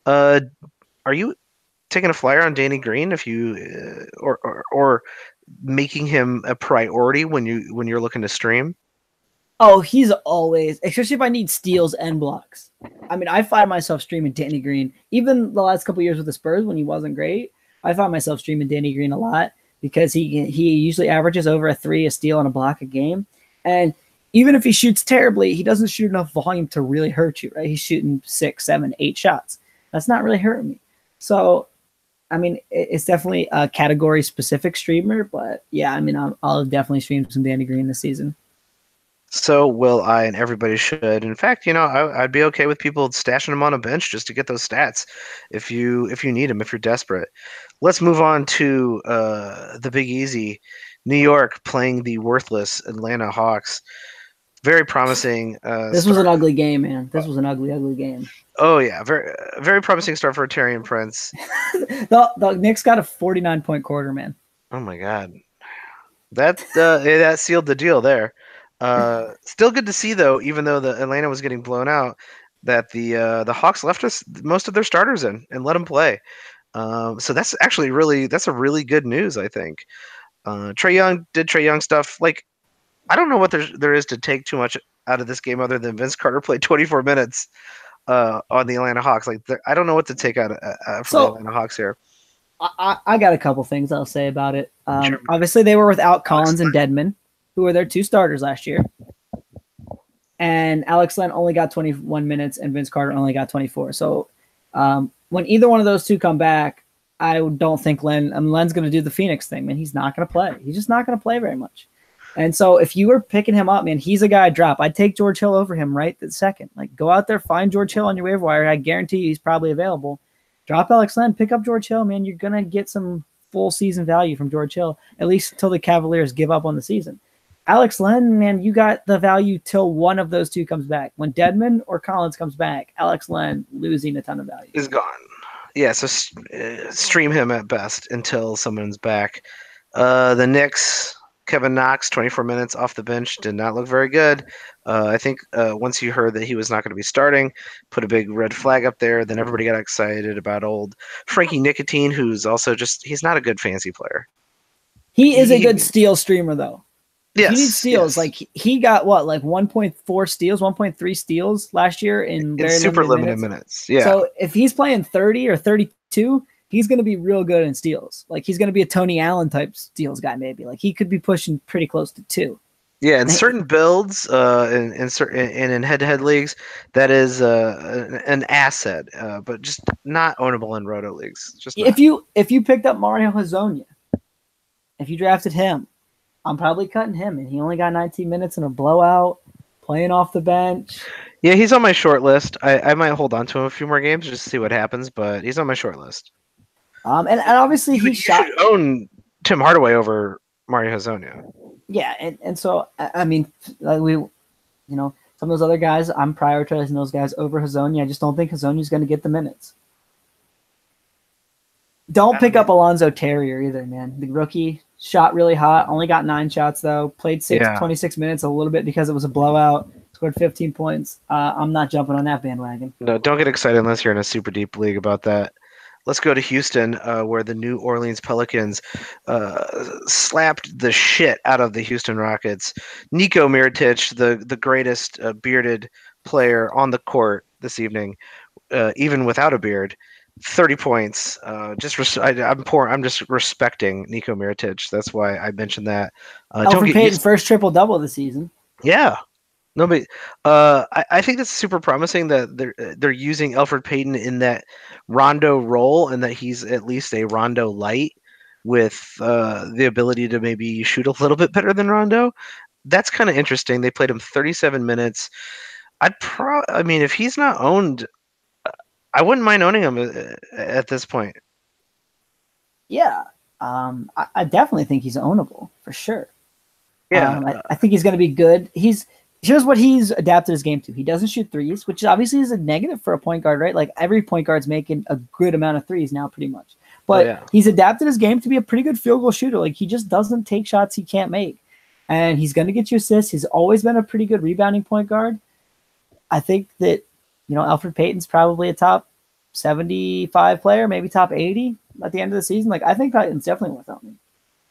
[SPEAKER 1] Are you taking a flyer on Danny Green if you or making him a priority when you're looking to stream?
[SPEAKER 2] Oh, he's always, especially if I need steals and blocks. I mean, I find myself streaming Danny Green. Even the last couple years with the Spurs when he wasn't great, I find myself streaming Danny Green a lot because he usually averages over a 3, a steal, and a block a game. And even if he shoots terribly, he doesn't shoot enough volume to really hurt you, right? He's shooting 6, 7, 8 shots. That's not really hurting me. So, I mean, it's definitely a category specific streamer, but yeah, I mean, I'll definitely stream some Danny Green this season.
[SPEAKER 1] So will I, and everybody should. In fact, I'd be okay with people stashing him on a bench just to get those stats if you need him, if you're desperate. Let's move on to the Big Easy. New York playing the worthless Atlanta Hawks. Very promising
[SPEAKER 2] This was
[SPEAKER 1] start.
[SPEAKER 2] an ugly game, man. This was an ugly, ugly game.
[SPEAKER 1] Oh yeah, very very promising start for Tarion Prince.
[SPEAKER 2] the Knicks got a 49-point quarter, man.
[SPEAKER 1] Oh my God, that sealed the deal there. Still good to see though, even though the Atlanta was getting blown out, that the Hawks left us most of their starters in and let them play. So that's a really good news, I think. Trae Young did Trae Young stuff. Like I don't know what there is to take too much out of this game other than Vince Carter played 24 minutes on the Atlanta Hawks. Like I don't know what to take out from the
[SPEAKER 2] So
[SPEAKER 1] Atlanta Hawks here.
[SPEAKER 2] I got a couple things I'll say about it.
[SPEAKER 1] Jeremy
[SPEAKER 2] Obviously, they were without
[SPEAKER 1] Alex
[SPEAKER 2] Collins and Dedmon, who were their two starters last year. And Alex Len only got 21 minutes, and Vince Carter only got 24. So when either one of those two come back, I don't think Len's going to do the Phoenix thing, man. He's not going to play. He's just not going to play very much. And so if you were picking him up, man, he's a guy I'd drop. I'd take George Hill over him right this second. Like, go out there, find George Hill on your waiver wire. I guarantee you he's probably available. Drop Alex Len, pick up George Hill, man. You're going to get some full season value from George Hill, at least until the Cavaliers give up on the season. Alex Len, man, you got the value till one of those two comes back. When Dedmon or Collins comes back, Alex Len losing a ton of value.
[SPEAKER 1] is gone. Yeah, so stream him at best until someone's back. The Knicks, Kevin Knox, 24 minutes off the bench, did not look very good. I think once you heard that he was not going to be starting, put a big red flag up there. Then everybody got excited about old Frankie Nicotine, who's also he's not a good fantasy player.
[SPEAKER 2] He is a good steal streamer, though.
[SPEAKER 1] Yes,
[SPEAKER 2] you need steals.
[SPEAKER 1] yes.
[SPEAKER 2] Like he got what, like 1.4 steals, 1.3 steals last year in very
[SPEAKER 1] super
[SPEAKER 2] limited
[SPEAKER 1] minutes. Yeah.
[SPEAKER 2] So if he's playing 30 or 32, he's going to be real good in steals. Like he's going to be a Tony Allen type steals guy, maybe. Like he could be pushing pretty close to 2.
[SPEAKER 1] Yeah, in certain builds, in head-to-head leagues, that is an asset, but just not ownable in roto leagues. Just not.
[SPEAKER 2] If you picked up Mario Hezonja, if you drafted him, I'm probably cutting him, and he only got 19 minutes in a blowout, playing off the bench.
[SPEAKER 1] Yeah, he's on my short list. I might hold on to him a few more games just to see what happens, but he's on my short list.
[SPEAKER 2] And obviously he
[SPEAKER 1] should own Tim Hardaway over Mario Hezonja.
[SPEAKER 2] Yeah, and so I mean, some of those other guys, I'm prioritizing those guys over Hezonja. I just don't think Hezonja's going to get the minutes. Don't pick up Alonzo Terrier either, man. The rookie shot really hot, only got 9 shots though. Played 26 minutes, a little bit because it was a blowout. Scored 15 points. I'm not jumping on that bandwagon.
[SPEAKER 1] No, don't get excited unless you're in a super deep league about that. Let's go to Houston, where the New Orleans Pelicans slapped the shit out of the Houston Rockets. Nico Mirotic, the greatest bearded player on the court this evening, even without a beard, 30 points. I'm just respecting Nico Mirotic. That's why I mentioned that.
[SPEAKER 2] Elfrid Payton's first triple double of the season.
[SPEAKER 1] Yeah. Nobody. I think that's super promising that they're using Elfrid Payton in that Rondo role, and that he's at least a Rondo light with the ability to maybe shoot a little bit better than Rondo. That's kind of interesting. They played him 37 minutes. I mean, if he's not owned, I wouldn't mind owning him at this point.
[SPEAKER 2] Yeah, I definitely think he's ownable for sure.
[SPEAKER 1] Yeah,
[SPEAKER 2] I think he's going to be good. Here's what he's adapted his game to. He doesn't shoot threes, which obviously is a negative for a point guard, right? Like every point guard's making a good amount of threes now, pretty much. But he's adapted his game to be a pretty good field goal shooter. Like he just doesn't take shots he can't make. And he's going to get you assists. He's always been a pretty good rebounding point guard. I think that, Elfrid Payton's probably a top 75 player, maybe top 80 at the end of the season. Like I think Payton's definitely worth owning.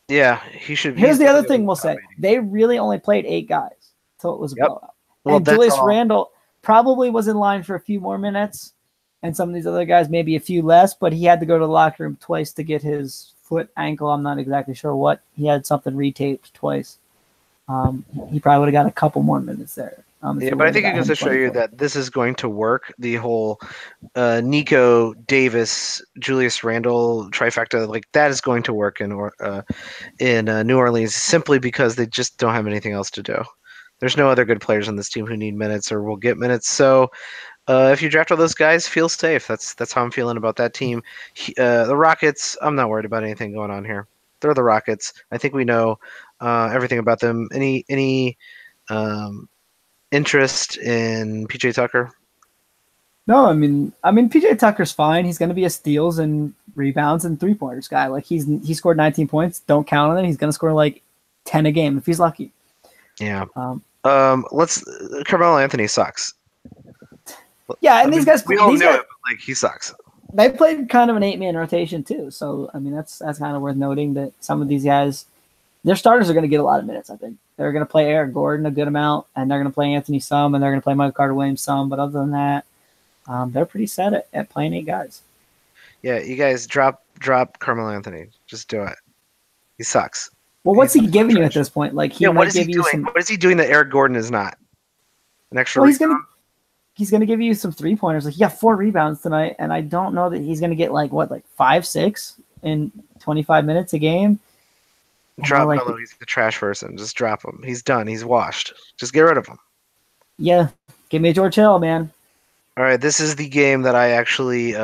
[SPEAKER 1] Yeah, he should.
[SPEAKER 2] Here's the other thing we'll say. They really only played 8 guys. So it was a blowout. Well, and Julius Randle probably was in line for a few more minutes, and some of these other guys maybe a few less, but he had to go to the locker room twice to get his foot, ankle. I'm not exactly sure what. He had something retaped twice. He probably would have got a couple more minutes there.
[SPEAKER 1] But I think it goes to show you that this is going to work. The whole Nico Davis, Julius Randle trifecta, like that is going to work in New Orleans simply because they just don't have anything else to do. There's no other good players on this team who need minutes or will get minutes. So if you draft all those guys, feel safe. That's how I'm feeling about that team. The Rockets, I'm not worried about anything going on here. They're the Rockets. I think we know everything about them. Any interest in PJ Tucker?
[SPEAKER 2] No, I mean PJ Tucker's fine. He's going to be a steals and rebounds and 3-pointers guy. Like he scored 19 points. Don't count on it. He's going to score like 10 a game if he's lucky.
[SPEAKER 1] Yeah. Carmelo Anthony sucks.
[SPEAKER 2] Yeah, and these guys
[SPEAKER 1] we all know it, but like he sucks.
[SPEAKER 2] They played kind of an 8-man rotation too. So I mean that's kind of worth noting that some of these guys, their starters are going to get a lot of minutes. I think they're going to play Eric Gordon a good amount, and they're going to play Anthony some, and they're going to play Michael Carter Williams some. But other than that, they're pretty set at playing 8 guys.
[SPEAKER 1] Yeah, you guys drop Carmelo Anthony. Just do it. He sucks.
[SPEAKER 2] Well, what's
[SPEAKER 1] He's
[SPEAKER 2] he giving you at
[SPEAKER 1] trash.
[SPEAKER 2] this point? Like he
[SPEAKER 1] Yeah, what
[SPEAKER 2] might
[SPEAKER 1] is he
[SPEAKER 2] give you
[SPEAKER 1] doing?
[SPEAKER 2] some.
[SPEAKER 1] What is he doing that Eric Gordon is not? An extra
[SPEAKER 2] Well,
[SPEAKER 1] rebound?
[SPEAKER 2] he's gonna give you some 3 pointers. Like he got 4 rebounds tonight, and I don't know that he's gonna get like 5, 6 in 25 minutes a game.
[SPEAKER 1] Drop
[SPEAKER 2] Like,
[SPEAKER 1] Melo. He's a trash person. Just drop him. He's done. He's washed. Just get rid of him.
[SPEAKER 2] yeah, give me a George Hill, man.
[SPEAKER 1] All right, this is the game that I actually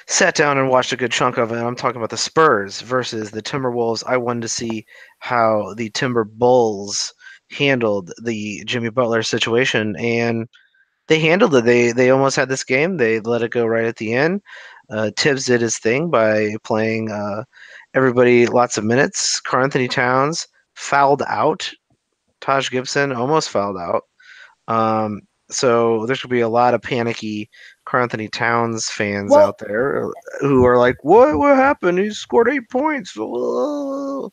[SPEAKER 1] sat down and watched a good chunk of, and I'm talking about the Spurs versus the Timberwolves. I wanted to see how the Timber Bulls handled the Jimmy Butler situation, and they handled it. They almost had this game. They let it go right at the end. Tibbs did his thing by playing everybody lots of minutes. Karl Anthony Towns fouled out. Taj Gibson almost fouled out. Um, so there's going to be a lot of panicky Karl Anthony Towns fans
[SPEAKER 2] Well,
[SPEAKER 1] out there who are like, What happened? He scored 8 points." Whoa.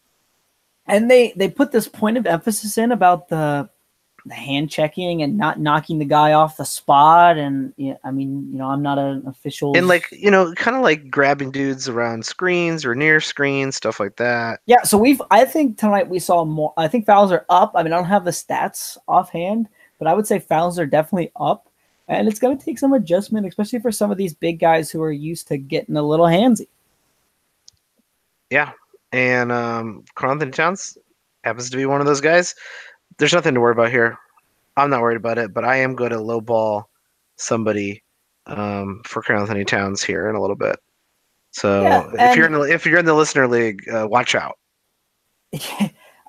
[SPEAKER 2] and they put this point of emphasis in about the hand checking and not knocking the guy off the spot. And yeah, I mean, I'm not an official.
[SPEAKER 1] And kind of like grabbing dudes around screens or near screens, stuff like that.
[SPEAKER 2] Yeah, so I think tonight we saw more. I think fouls are up. I mean, I don't have the stats offhand, but I would say fouls are definitely up. And it's going to take some adjustment, especially for some of these big guys who are used to getting a little handsy.
[SPEAKER 1] Yeah. And Karl Anthony Towns happens to be one of those guys. There's nothing to worry about here. I'm not worried about it, but I am going to lowball somebody for Karl Anthony Towns here in a little bit. So
[SPEAKER 2] Yeah,
[SPEAKER 1] if you're in the listener league, watch out.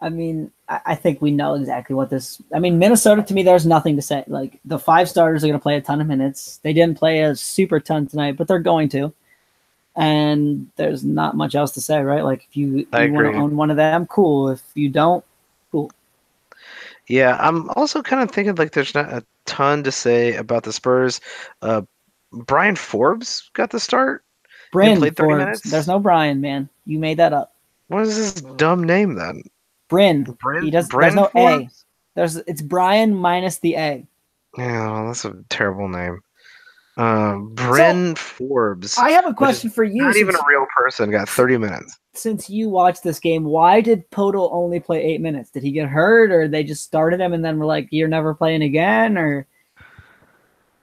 [SPEAKER 2] I mean, I think we know exactly what this. I mean, Minnesota, to me, there's nothing to say. Like, the 5 starters are going to play a ton of minutes. They didn't play a super ton tonight, but they're going to. And there's not much else to say, right? Like, if you want to own one of them, cool. If you don't, cool.
[SPEAKER 1] Yeah, I'm also kind of thinking like there's not a ton to say about the Spurs. Brian Forbes got the start.
[SPEAKER 2] Bryn
[SPEAKER 1] Played 30
[SPEAKER 2] Forbes.
[SPEAKER 1] minutes.
[SPEAKER 2] There's no Brian, man. You made that up.
[SPEAKER 1] What is this dumb name then?
[SPEAKER 2] Bryn. There's no
[SPEAKER 1] Forbes?
[SPEAKER 2] A. It's Brian minus the A.
[SPEAKER 1] Yeah, that's a terrible name. Bryn Forbes.
[SPEAKER 2] I have a question for you.
[SPEAKER 1] Not even a real person. Got 30 minutes.
[SPEAKER 2] Since you watched this game, why did Podol only play 8 minutes? Did he get hurt, or they just started him and then were like, "You're never playing again"? Or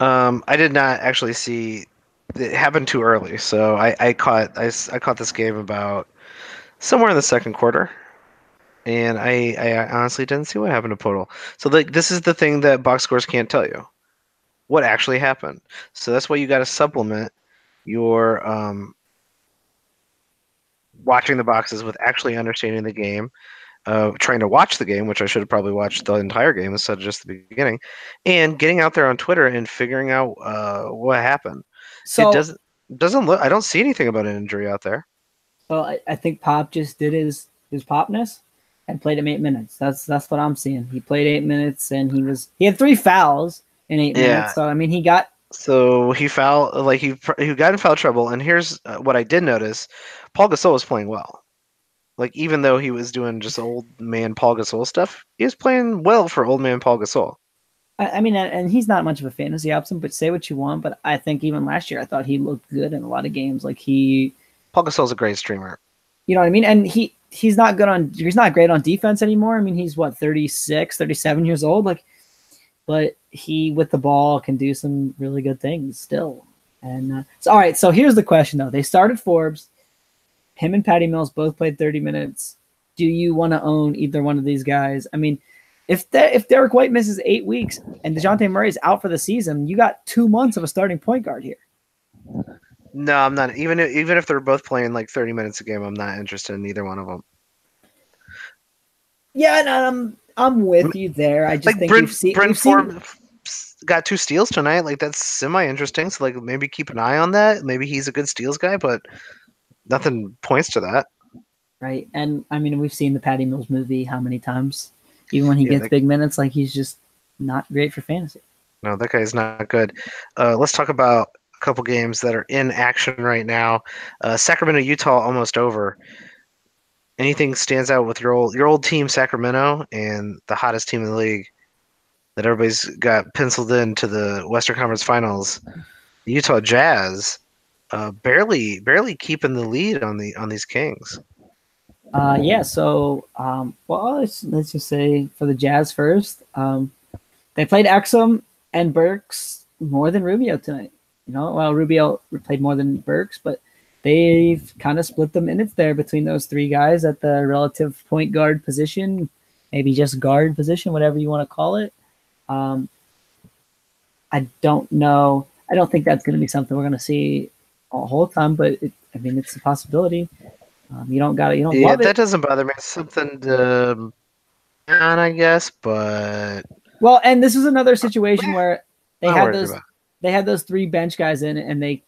[SPEAKER 1] I did not actually see. It happened too early, so I caught this game about somewhere in the second quarter. And I honestly didn't see what happened to Podol. So this is the thing that box scores can't tell you. What actually happened. So that's why you got to supplement your watching the boxes with actually understanding the game, trying to watch the game, which I should have probably watched the entire game instead of just the beginning, and getting out there on Twitter and figuring out what happened.
[SPEAKER 2] so
[SPEAKER 1] It doesn't look. I don't see anything about an injury out there.
[SPEAKER 2] well, I think Pop just did his popness and played him 8 minutes. That's what I'm seeing. He played 8 minutes and he had 3 fouls in 8 minutes. So I mean, he got.
[SPEAKER 1] So he fouled, like he got in foul trouble. And here's what I did notice: Paul Gasol was playing well. Like even though he was doing just old man Paul Gasol stuff, he was playing well for old man Paul Gasol.
[SPEAKER 2] I mean, and he's not much of a fantasy option, but say what you want. But I think even last year, I thought he looked good in a lot of games. Like
[SPEAKER 1] Paul Gasol's a great streamer.
[SPEAKER 2] You know what I mean? And he's not great on defense anymore. I mean, he's 36, 37 years old. Like, but he with the ball can do some really good things still. And so, all right. So here's the question though. They started Forbes. Him and Patty Mills both played 30 minutes. Do you want to own either one of these guys? I mean, if Derek White misses 8 weeks and DeJounte Murray is out for the season, you got 2 months of a starting point guard here.
[SPEAKER 1] No, I'm not. Even if they're both playing like 30 minutes a game, I'm not interested in either one of them.
[SPEAKER 2] Yeah, and I'm with you there. I just
[SPEAKER 1] like
[SPEAKER 2] think
[SPEAKER 1] Bryn Forbes got 2 steals tonight. Like that's semi-interesting. So like maybe keep an eye on that. Maybe he's a good steals guy, but nothing points to that.
[SPEAKER 2] Right, and I mean we've seen the Patty Mills movie how many times? Even when he gets big minutes, like he's just not great for fantasy.
[SPEAKER 1] No, that guy's not good. Let's talk about a couple games that are in action right now. Sacramento, Utah, almost over. anything stands out with your old team Sacramento and the hottest team in the league that everybody's got penciled into the Western Conference Finals, the Utah Jazz, barely keeping the lead on these Kings.
[SPEAKER 2] Yeah. So, well, let's just say for the Jazz first, they played Exum and Burks more than Rubio tonight. Well, Rubio played more than Burks, but they've kind of split the minutes there between those three guys at the relative point guard position, maybe just guard position, whatever you want to call it. Um, I don't know. I don't think that's going to be something we're going to see a whole time, but I mean, it's a possibility. You don't
[SPEAKER 1] Yeah,
[SPEAKER 2] love
[SPEAKER 1] that
[SPEAKER 2] it.
[SPEAKER 1] doesn't bother me. It's something to on, I guess, but
[SPEAKER 2] Well, and this is another situation
[SPEAKER 1] eh,
[SPEAKER 2] where they
[SPEAKER 1] not
[SPEAKER 2] had
[SPEAKER 1] worried
[SPEAKER 2] those
[SPEAKER 1] about.
[SPEAKER 2] they had those three bench guys in, and they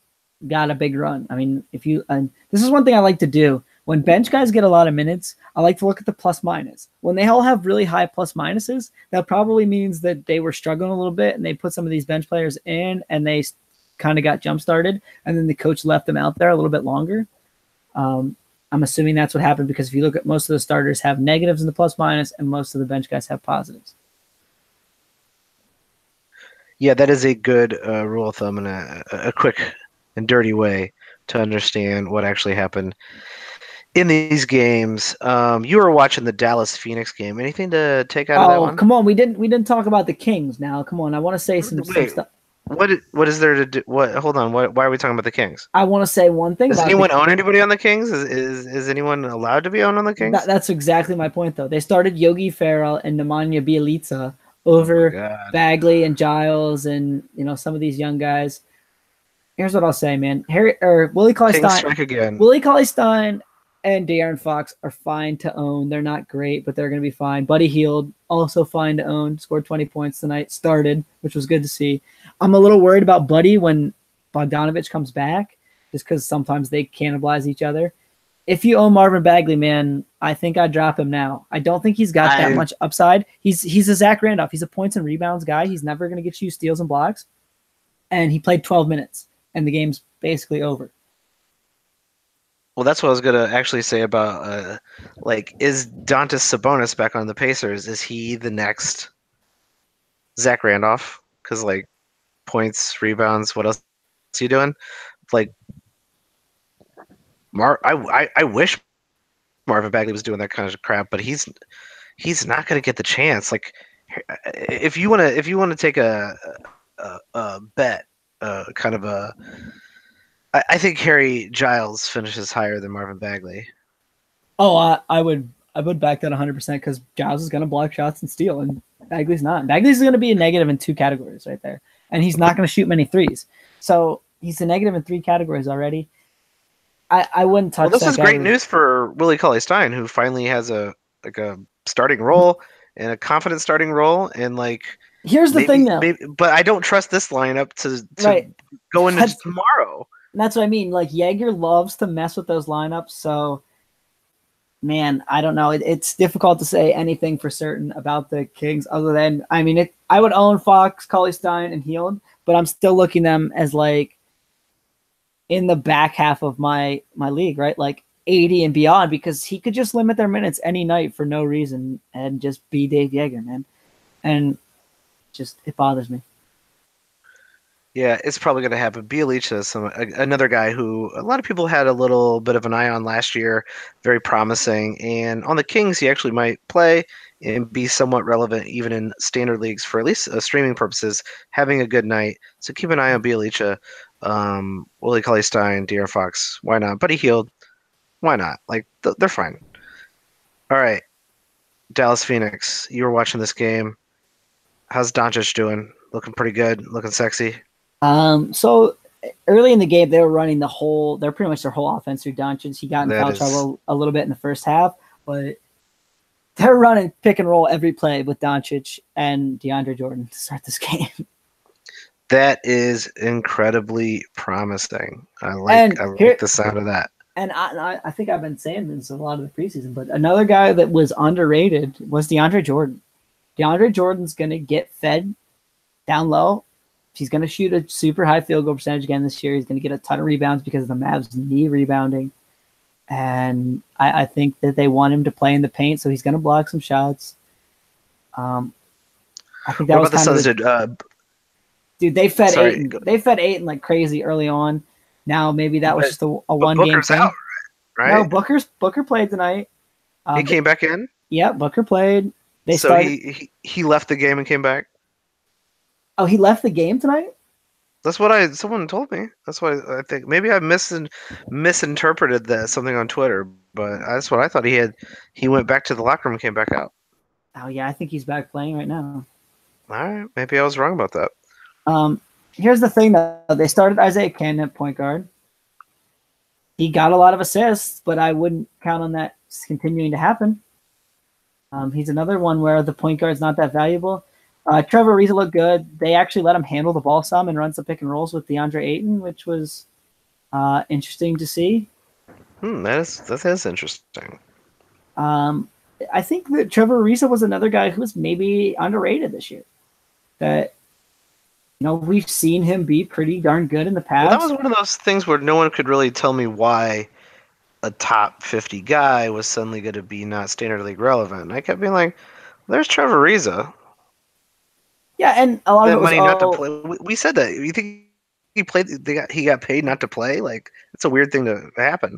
[SPEAKER 2] got a big run. I mean, if you and this is one thing I like to do when bench guys get a lot of minutes. I like to look at the plus minus. When they all have really high plus minuses, that probably means that they were struggling a little bit, and they put some of these bench players in, and they kind of got jump started, and then the coach left them out there a little bit longer. Um, I'm assuming that's what happened because if you look at most of the starters have negatives in the plus minus, and most of the bench guys have positives.
[SPEAKER 1] Yeah, that is a good rule of thumb and a quick and dirty way to understand what actually happened in these games. You were watching the Dallas Phoenix game. Anything to take out of that
[SPEAKER 2] Oh,
[SPEAKER 1] one?
[SPEAKER 2] come on. We didn't talk about the Kings now. Come on. I want to say some
[SPEAKER 1] Wait,
[SPEAKER 2] stuff.
[SPEAKER 1] what is there to do? What? Hold on. Why are we talking about the Kings?
[SPEAKER 2] I want to say one thing
[SPEAKER 1] Does
[SPEAKER 2] about the
[SPEAKER 1] anyone own anybody on the Kings? Is anyone allowed to be owned on the Kings?
[SPEAKER 2] that's exactly my point though. They started Yogi Ferrell and Nemanja Bjelica
[SPEAKER 1] Oh my
[SPEAKER 2] over
[SPEAKER 1] God.
[SPEAKER 2] Bagley and Giles and some of these young guys. Here's what I'll say, man. Harry or Willie Cauley
[SPEAKER 1] Kings
[SPEAKER 2] Stein,
[SPEAKER 1] strike again.
[SPEAKER 2] Willie Cauley Stein and De'Aaron Fox are fine to own. They're not great, but they're going to be fine. Buddy Hield also fine to own. Scored 20 points tonight. Started, which was good to see. I'm a little worried about Buddy when Bogdanovich comes back, just because sometimes they cannibalize each other. If you own Marvin Bagley, man, I think I'd drop him now. I don't think he's got that
[SPEAKER 1] I
[SPEAKER 2] much upside. He's a Zach Randolph. He's a points and rebounds guy. He's never going to get you steals and blocks. And he played 12 minutes, and the game's basically over.
[SPEAKER 1] Well, that's what I was gonna actually say about like, is Dontas Sabonis back on the Pacers? Is he the next Zach Randolph? Because like points, rebounds, what else is he doing? Like I wish Marvin Bagley was doing that kind of crap, but he's not gonna get the chance. Like if you wanna take a bet, kind of a I think Harry Giles finishes higher than Marvin Bagley.
[SPEAKER 2] Oh, I would back that 100% because Giles is going to block shots and steal, and Bagley's not. Bagley's going to be a negative in two categories right there, and he's not going to shoot many threes. So he's a negative in three categories already. I wouldn't
[SPEAKER 1] Well,
[SPEAKER 2] touch
[SPEAKER 1] this
[SPEAKER 2] that
[SPEAKER 1] is
[SPEAKER 2] guy
[SPEAKER 1] great
[SPEAKER 2] with.
[SPEAKER 1] news for Willie Cauley Stein, who finally has a starting role and a confident starting role, and like
[SPEAKER 2] Here's the thing, though.
[SPEAKER 1] but I don't trust this lineup to
[SPEAKER 2] Right?
[SPEAKER 1] go into
[SPEAKER 2] That's
[SPEAKER 1] tomorrow.
[SPEAKER 2] that's what I mean. Like Jaeger loves to mess with those lineups, so man, I don't know. It's difficult to say anything for certain about the Kings, other than I mean, I would own Fox, Cauley Stein, and Heald, but I'm still looking them as like in the back half of my league, right? Like 80 and beyond, because he could just limit their minutes any night for no reason and just be Dave Yeager, man. And just it bothers me.
[SPEAKER 1] Yeah, it's probably going to happen. Bjelica is another guy who a lot of people had a little bit of an eye on last year, very promising. And on the Kings, he actually might play and be somewhat relevant even in standard leagues for at least streaming purposes, having a good night. So keep an eye on Bjelica, Willie Cauley Stein, De'Aaron Fox. Why not? Buddy Hield. Why not? Like, they're fine. All right, Dallas Phoenix. You were watching this game. How's Doncic doing? Looking pretty good. Looking sexy.
[SPEAKER 2] So early in the game, they were running they're pretty much their whole offense through Doncic. He got in
[SPEAKER 1] That
[SPEAKER 2] foul
[SPEAKER 1] is
[SPEAKER 2] trouble a little bit in the first half, but they're running pick and roll every play with Doncic and DeAndre Jordan to start this game.
[SPEAKER 1] that is incredibly promising. I like
[SPEAKER 2] And
[SPEAKER 1] I like
[SPEAKER 2] here,
[SPEAKER 1] the sound of that.
[SPEAKER 2] and I think I've been saying this a lot of the preseason, but another guy that was underrated was DeAndre Jordan. DeAndre Jordan's going to get fed down low. He's going to shoot a super high field goal percentage again this year. He's going to get a ton of rebounds because of the Mavs' knee rebounding. and I think that they want him to play in the paint, so he's going to block some shots. I think
[SPEAKER 1] What
[SPEAKER 2] that was
[SPEAKER 1] about the
[SPEAKER 2] kind of
[SPEAKER 1] Suns?
[SPEAKER 2] the
[SPEAKER 1] Did
[SPEAKER 2] dude.
[SPEAKER 1] sorry,
[SPEAKER 2] They fed Aiton like crazy early on. Now maybe that was
[SPEAKER 1] but
[SPEAKER 2] just a
[SPEAKER 1] but
[SPEAKER 2] one game
[SPEAKER 1] Booker's out,
[SPEAKER 2] thing. No,
[SPEAKER 1] right?
[SPEAKER 2] Booker played tonight.
[SPEAKER 1] He
[SPEAKER 2] Um,
[SPEAKER 1] came back in,
[SPEAKER 2] yeah, Booker played. They
[SPEAKER 1] so
[SPEAKER 2] started.
[SPEAKER 1] he left the game and came back.
[SPEAKER 2] Oh, he left the game tonight.
[SPEAKER 1] That's what someone told me. That's why I think maybe I misinterpreted that something on Twitter, but that's what I thought. He went back to the locker room and came back out.
[SPEAKER 2] Oh yeah, I think he's back playing right now.
[SPEAKER 1] All right, maybe I was wrong about that.
[SPEAKER 2] Um, Here's the thing though. They started Isaiah Cannon at point guard. He got a lot of assists, but I wouldn't count on that continuing to happen. He's another one where the point guard's not that valuable. Trevor Ariza looked good. They actually let him handle the ball some and run some pick and rolls with DeAndre Ayton, which was interesting to see.
[SPEAKER 1] That is interesting.
[SPEAKER 2] Um, I think that Trevor Ariza was another guy who was maybe underrated this year. That we've seen him be pretty darn good in the
[SPEAKER 1] Well, that was
[SPEAKER 2] past.
[SPEAKER 1] one of those things where no one could really tell me why a top 50 guy was suddenly going to be not standard league relevant. And I kept being like, "There's Trevor Ariza.
[SPEAKER 2] Yeah, and a lot of
[SPEAKER 1] That
[SPEAKER 2] it was
[SPEAKER 1] money not to play." We said that. You think he played? He got paid not to play. Like it's a weird thing to happen.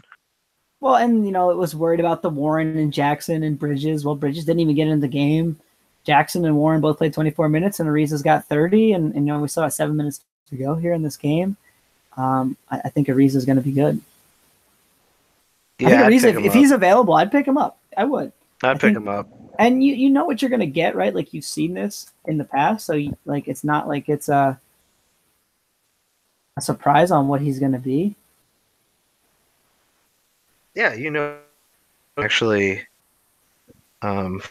[SPEAKER 2] well, and it was worried about the Warren and Jackson and Bridges. Well, Bridges didn't even get in the game. Jackson and Warren both played 24 minutes, and Ariza's got 30. And we still have 7 minutes to go here in this game. I think Ariza is going to be good. I think
[SPEAKER 1] Yeah, I'd
[SPEAKER 2] Ariza,
[SPEAKER 1] pick him
[SPEAKER 2] if
[SPEAKER 1] up.
[SPEAKER 2] he's available, I'd pick him up. I would. I
[SPEAKER 1] I'd pick
[SPEAKER 2] think,
[SPEAKER 1] him up.
[SPEAKER 2] and you know what you're going to get, right? Like you've seen this in the past, so like it's not like it's a surprise on what he's going to be.
[SPEAKER 1] Yeah, actually, um,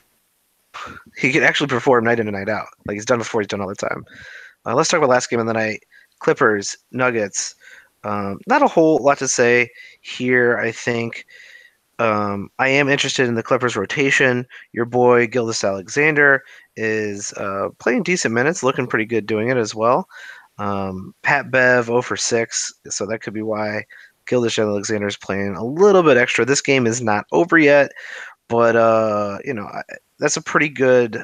[SPEAKER 1] he could actually perform night in and night out. Like he's done before. He's done all the time. Let's talk about last game of the night. Clippers, Nuggets. Not a whole lot to say here. I think I am interested in the Clippers rotation. Your boy Gilgeous-Alexander is playing decent minutes, looking pretty good doing it as well. Pat Bev 0 for 6, so that could be why Gilgeous-Alexander is playing a little bit extra. This game is not over yet, but that's a pretty good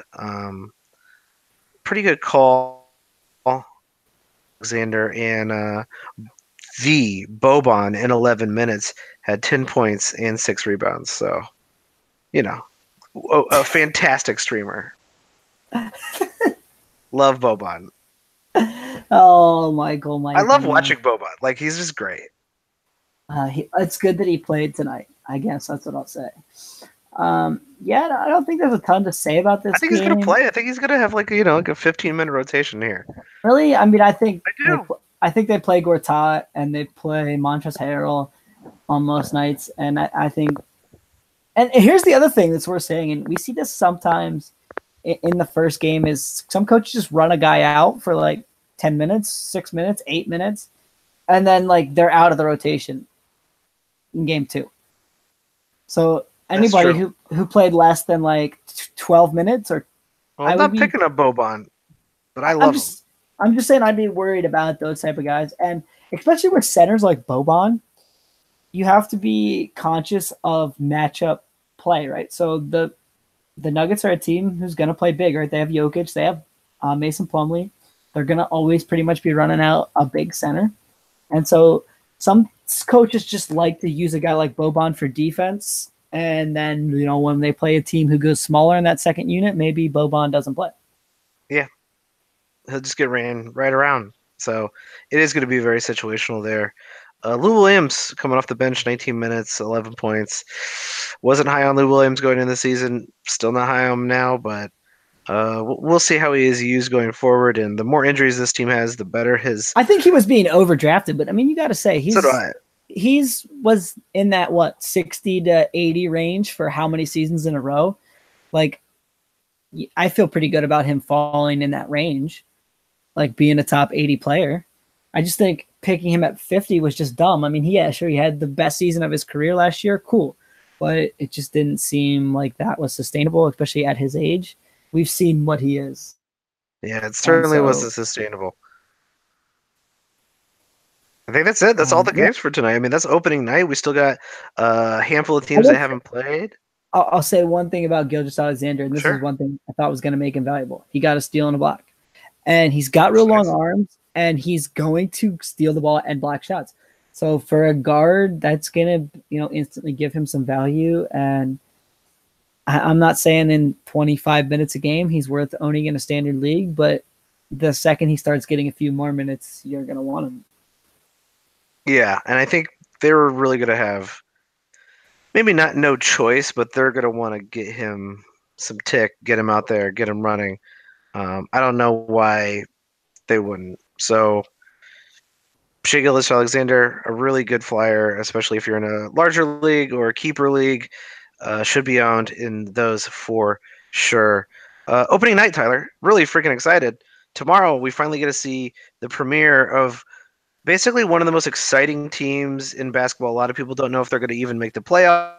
[SPEAKER 1] call, Alexander, and the Boban in 11 minutes had 10 points and 6 rebounds. So, you know, a fantastic streamer. Love Boban.
[SPEAKER 2] Oh, Michael,
[SPEAKER 1] I love
[SPEAKER 2] Michael.
[SPEAKER 1] watching Boban. Like he's just great.
[SPEAKER 2] It's good that he played tonight. I guess that's what I'll say. Yeah, I don't think there's a ton to say about
[SPEAKER 1] I
[SPEAKER 2] this
[SPEAKER 1] think he's gonna
[SPEAKER 2] game.
[SPEAKER 1] play. I think he's gonna have like like a 15-minute rotation here.
[SPEAKER 2] Really, I mean,
[SPEAKER 1] I do.
[SPEAKER 2] I think they play Gortat and they play Montrezl Harrell on most nights, and I think. And here's the other thing that's worth saying, and we see this sometimes in the first game is some coaches just run a guy out for like 10 minutes, 6 minutes, 8 minutes, and then like they're out of the rotation in game two. So
[SPEAKER 1] That's
[SPEAKER 2] anybody
[SPEAKER 1] true.
[SPEAKER 2] who played less than like 12 minutes or
[SPEAKER 1] Well,
[SPEAKER 2] I
[SPEAKER 1] I'm
[SPEAKER 2] would
[SPEAKER 1] not
[SPEAKER 2] be
[SPEAKER 1] picking up Boban, but I
[SPEAKER 2] I'm
[SPEAKER 1] love him.
[SPEAKER 2] just I'm just saying I'd be worried about those type of guys, and especially with centers like Boban, you have to be conscious of matchup play, right? So the Nuggets are a team who's going to play big, right? They have Jokic, they have Mason Plumlee. They're going to always pretty much be running out a big center, and so some coaches just like to use a guy like Boban for defense. And then when they play a team who goes smaller in that second unit, maybe Boban doesn't play.
[SPEAKER 1] Yeah, he'll just get ran right around. So it is going to be very situational there. Lou Williams coming off the bench, 19 minutes, 11 points. Wasn't high on Lou Williams going into the season. Still not high on him now, but we'll see how he is used going forward. And the more injuries this team has, the better his.
[SPEAKER 2] I think he was being overdrafted, but I mean, you got to say
[SPEAKER 1] So do I.
[SPEAKER 2] he's was in that 60 to 80 range for how many seasons in a row. Like, I feel pretty good about him falling in that range, like being a top 80 player. I just think picking him at 50 was just dumb. I mean, he had the best season of his career last year. Cool. But it just didn't seem like that was sustainable, especially at his age. We've seen what he is.
[SPEAKER 1] Yeah, it
[SPEAKER 2] And
[SPEAKER 1] certainly
[SPEAKER 2] so
[SPEAKER 1] wasn't sustainable. I think that's it. That's all the
[SPEAKER 2] Yeah,
[SPEAKER 1] games for tonight. I mean, that's opening night. We still got a handful of
[SPEAKER 2] I
[SPEAKER 1] teams that
[SPEAKER 2] will.
[SPEAKER 1] haven't played.
[SPEAKER 2] I'll say one thing about Gilgeous-Alexander, and this is
[SPEAKER 1] Sure.
[SPEAKER 2] one thing I thought was going to make him valuable. He got a steal and a block, and he's got
[SPEAKER 1] That's
[SPEAKER 2] real long
[SPEAKER 1] nice.
[SPEAKER 2] arms, and he's going to steal the ball and block shots. So for a guard, that's going to instantly give him some value. And I'm not saying in 25 minutes a game he's worth owning in a standard league, but the second he starts getting a few more minutes, you're going to want him.
[SPEAKER 1] Yeah, and I think they were really going to have maybe not no choice, but they're going to want to get him some tick, get him out there, get him running. I don't know why they wouldn't. So Shea Gilgeous-Alexander, a really good flyer, especially if you're in a larger league or a keeper league, should be owned in those for sure. Opening night, Tyler. Really freaking excited. Tomorrow, we finally get to see the premiere of basically one of the most exciting teams in basketball. A lot of people don't know if they're going to even make the playoffs.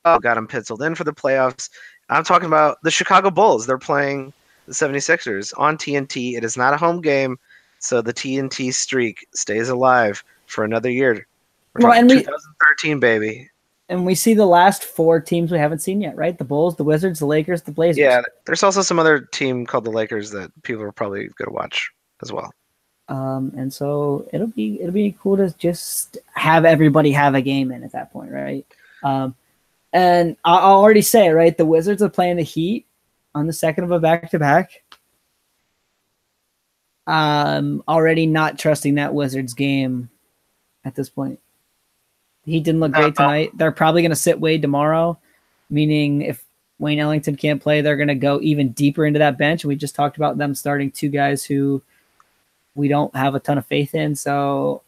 [SPEAKER 1] Got them penciled in for the playoffs. I'm talking about the Chicago Bulls. They're playing the 76ers on TNT. It is not a home game, so the TNT streak stays alive for another year. We're
[SPEAKER 2] Well,
[SPEAKER 1] talking
[SPEAKER 2] and we
[SPEAKER 1] 2013, baby.
[SPEAKER 2] and we see the last four teams we haven't seen yet, right? The Bulls, the Wizards, the Lakers, the Blazers.
[SPEAKER 1] Yeah, there's also some other team called the Lakers that people are probably going to watch as well.
[SPEAKER 2] And so it'll be cool to just have everybody have a game in at that point, right? And I'll already say, right, the Wizards are playing the Heat on the second of a back-to-back. Already not trusting that Wizards game at this point. He didn't look great
[SPEAKER 1] No,
[SPEAKER 2] tonight. They're probably going to sit Wade tomorrow, meaning if Wayne Ellington can't play, they're going to go even deeper into that bench. We just talked about them starting two guys who we don't have a ton of faith in. So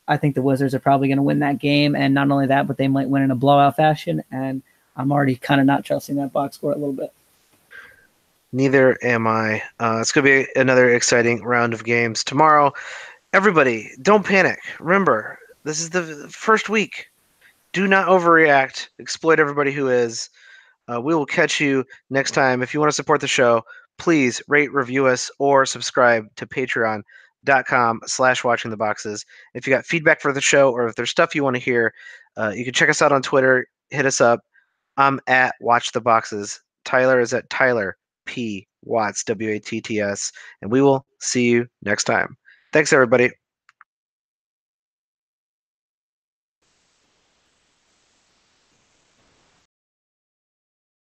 [SPEAKER 2] I think the Wizards are probably going to win that game. And not only that, but they might win in a blowout fashion. And I'm already kind of not trusting that box score a little bit.
[SPEAKER 1] neither am I. It's going to be another exciting round of games tomorrow. Everybody, don't panic. Remember, this is the first week. Do not overreact. Exploit everybody who is. We will catch you next time. If you want to support the show, please rate, review us, or subscribe to patreon.com/watching the boxes. If you got feedback for the show or if there's stuff you want to hear, you can check us out on Twitter. Hit us up. I'm at Watch the Boxes. Tyler is at Tyler P. Watts, Watts, and we will see you next time. Thanks, everybody.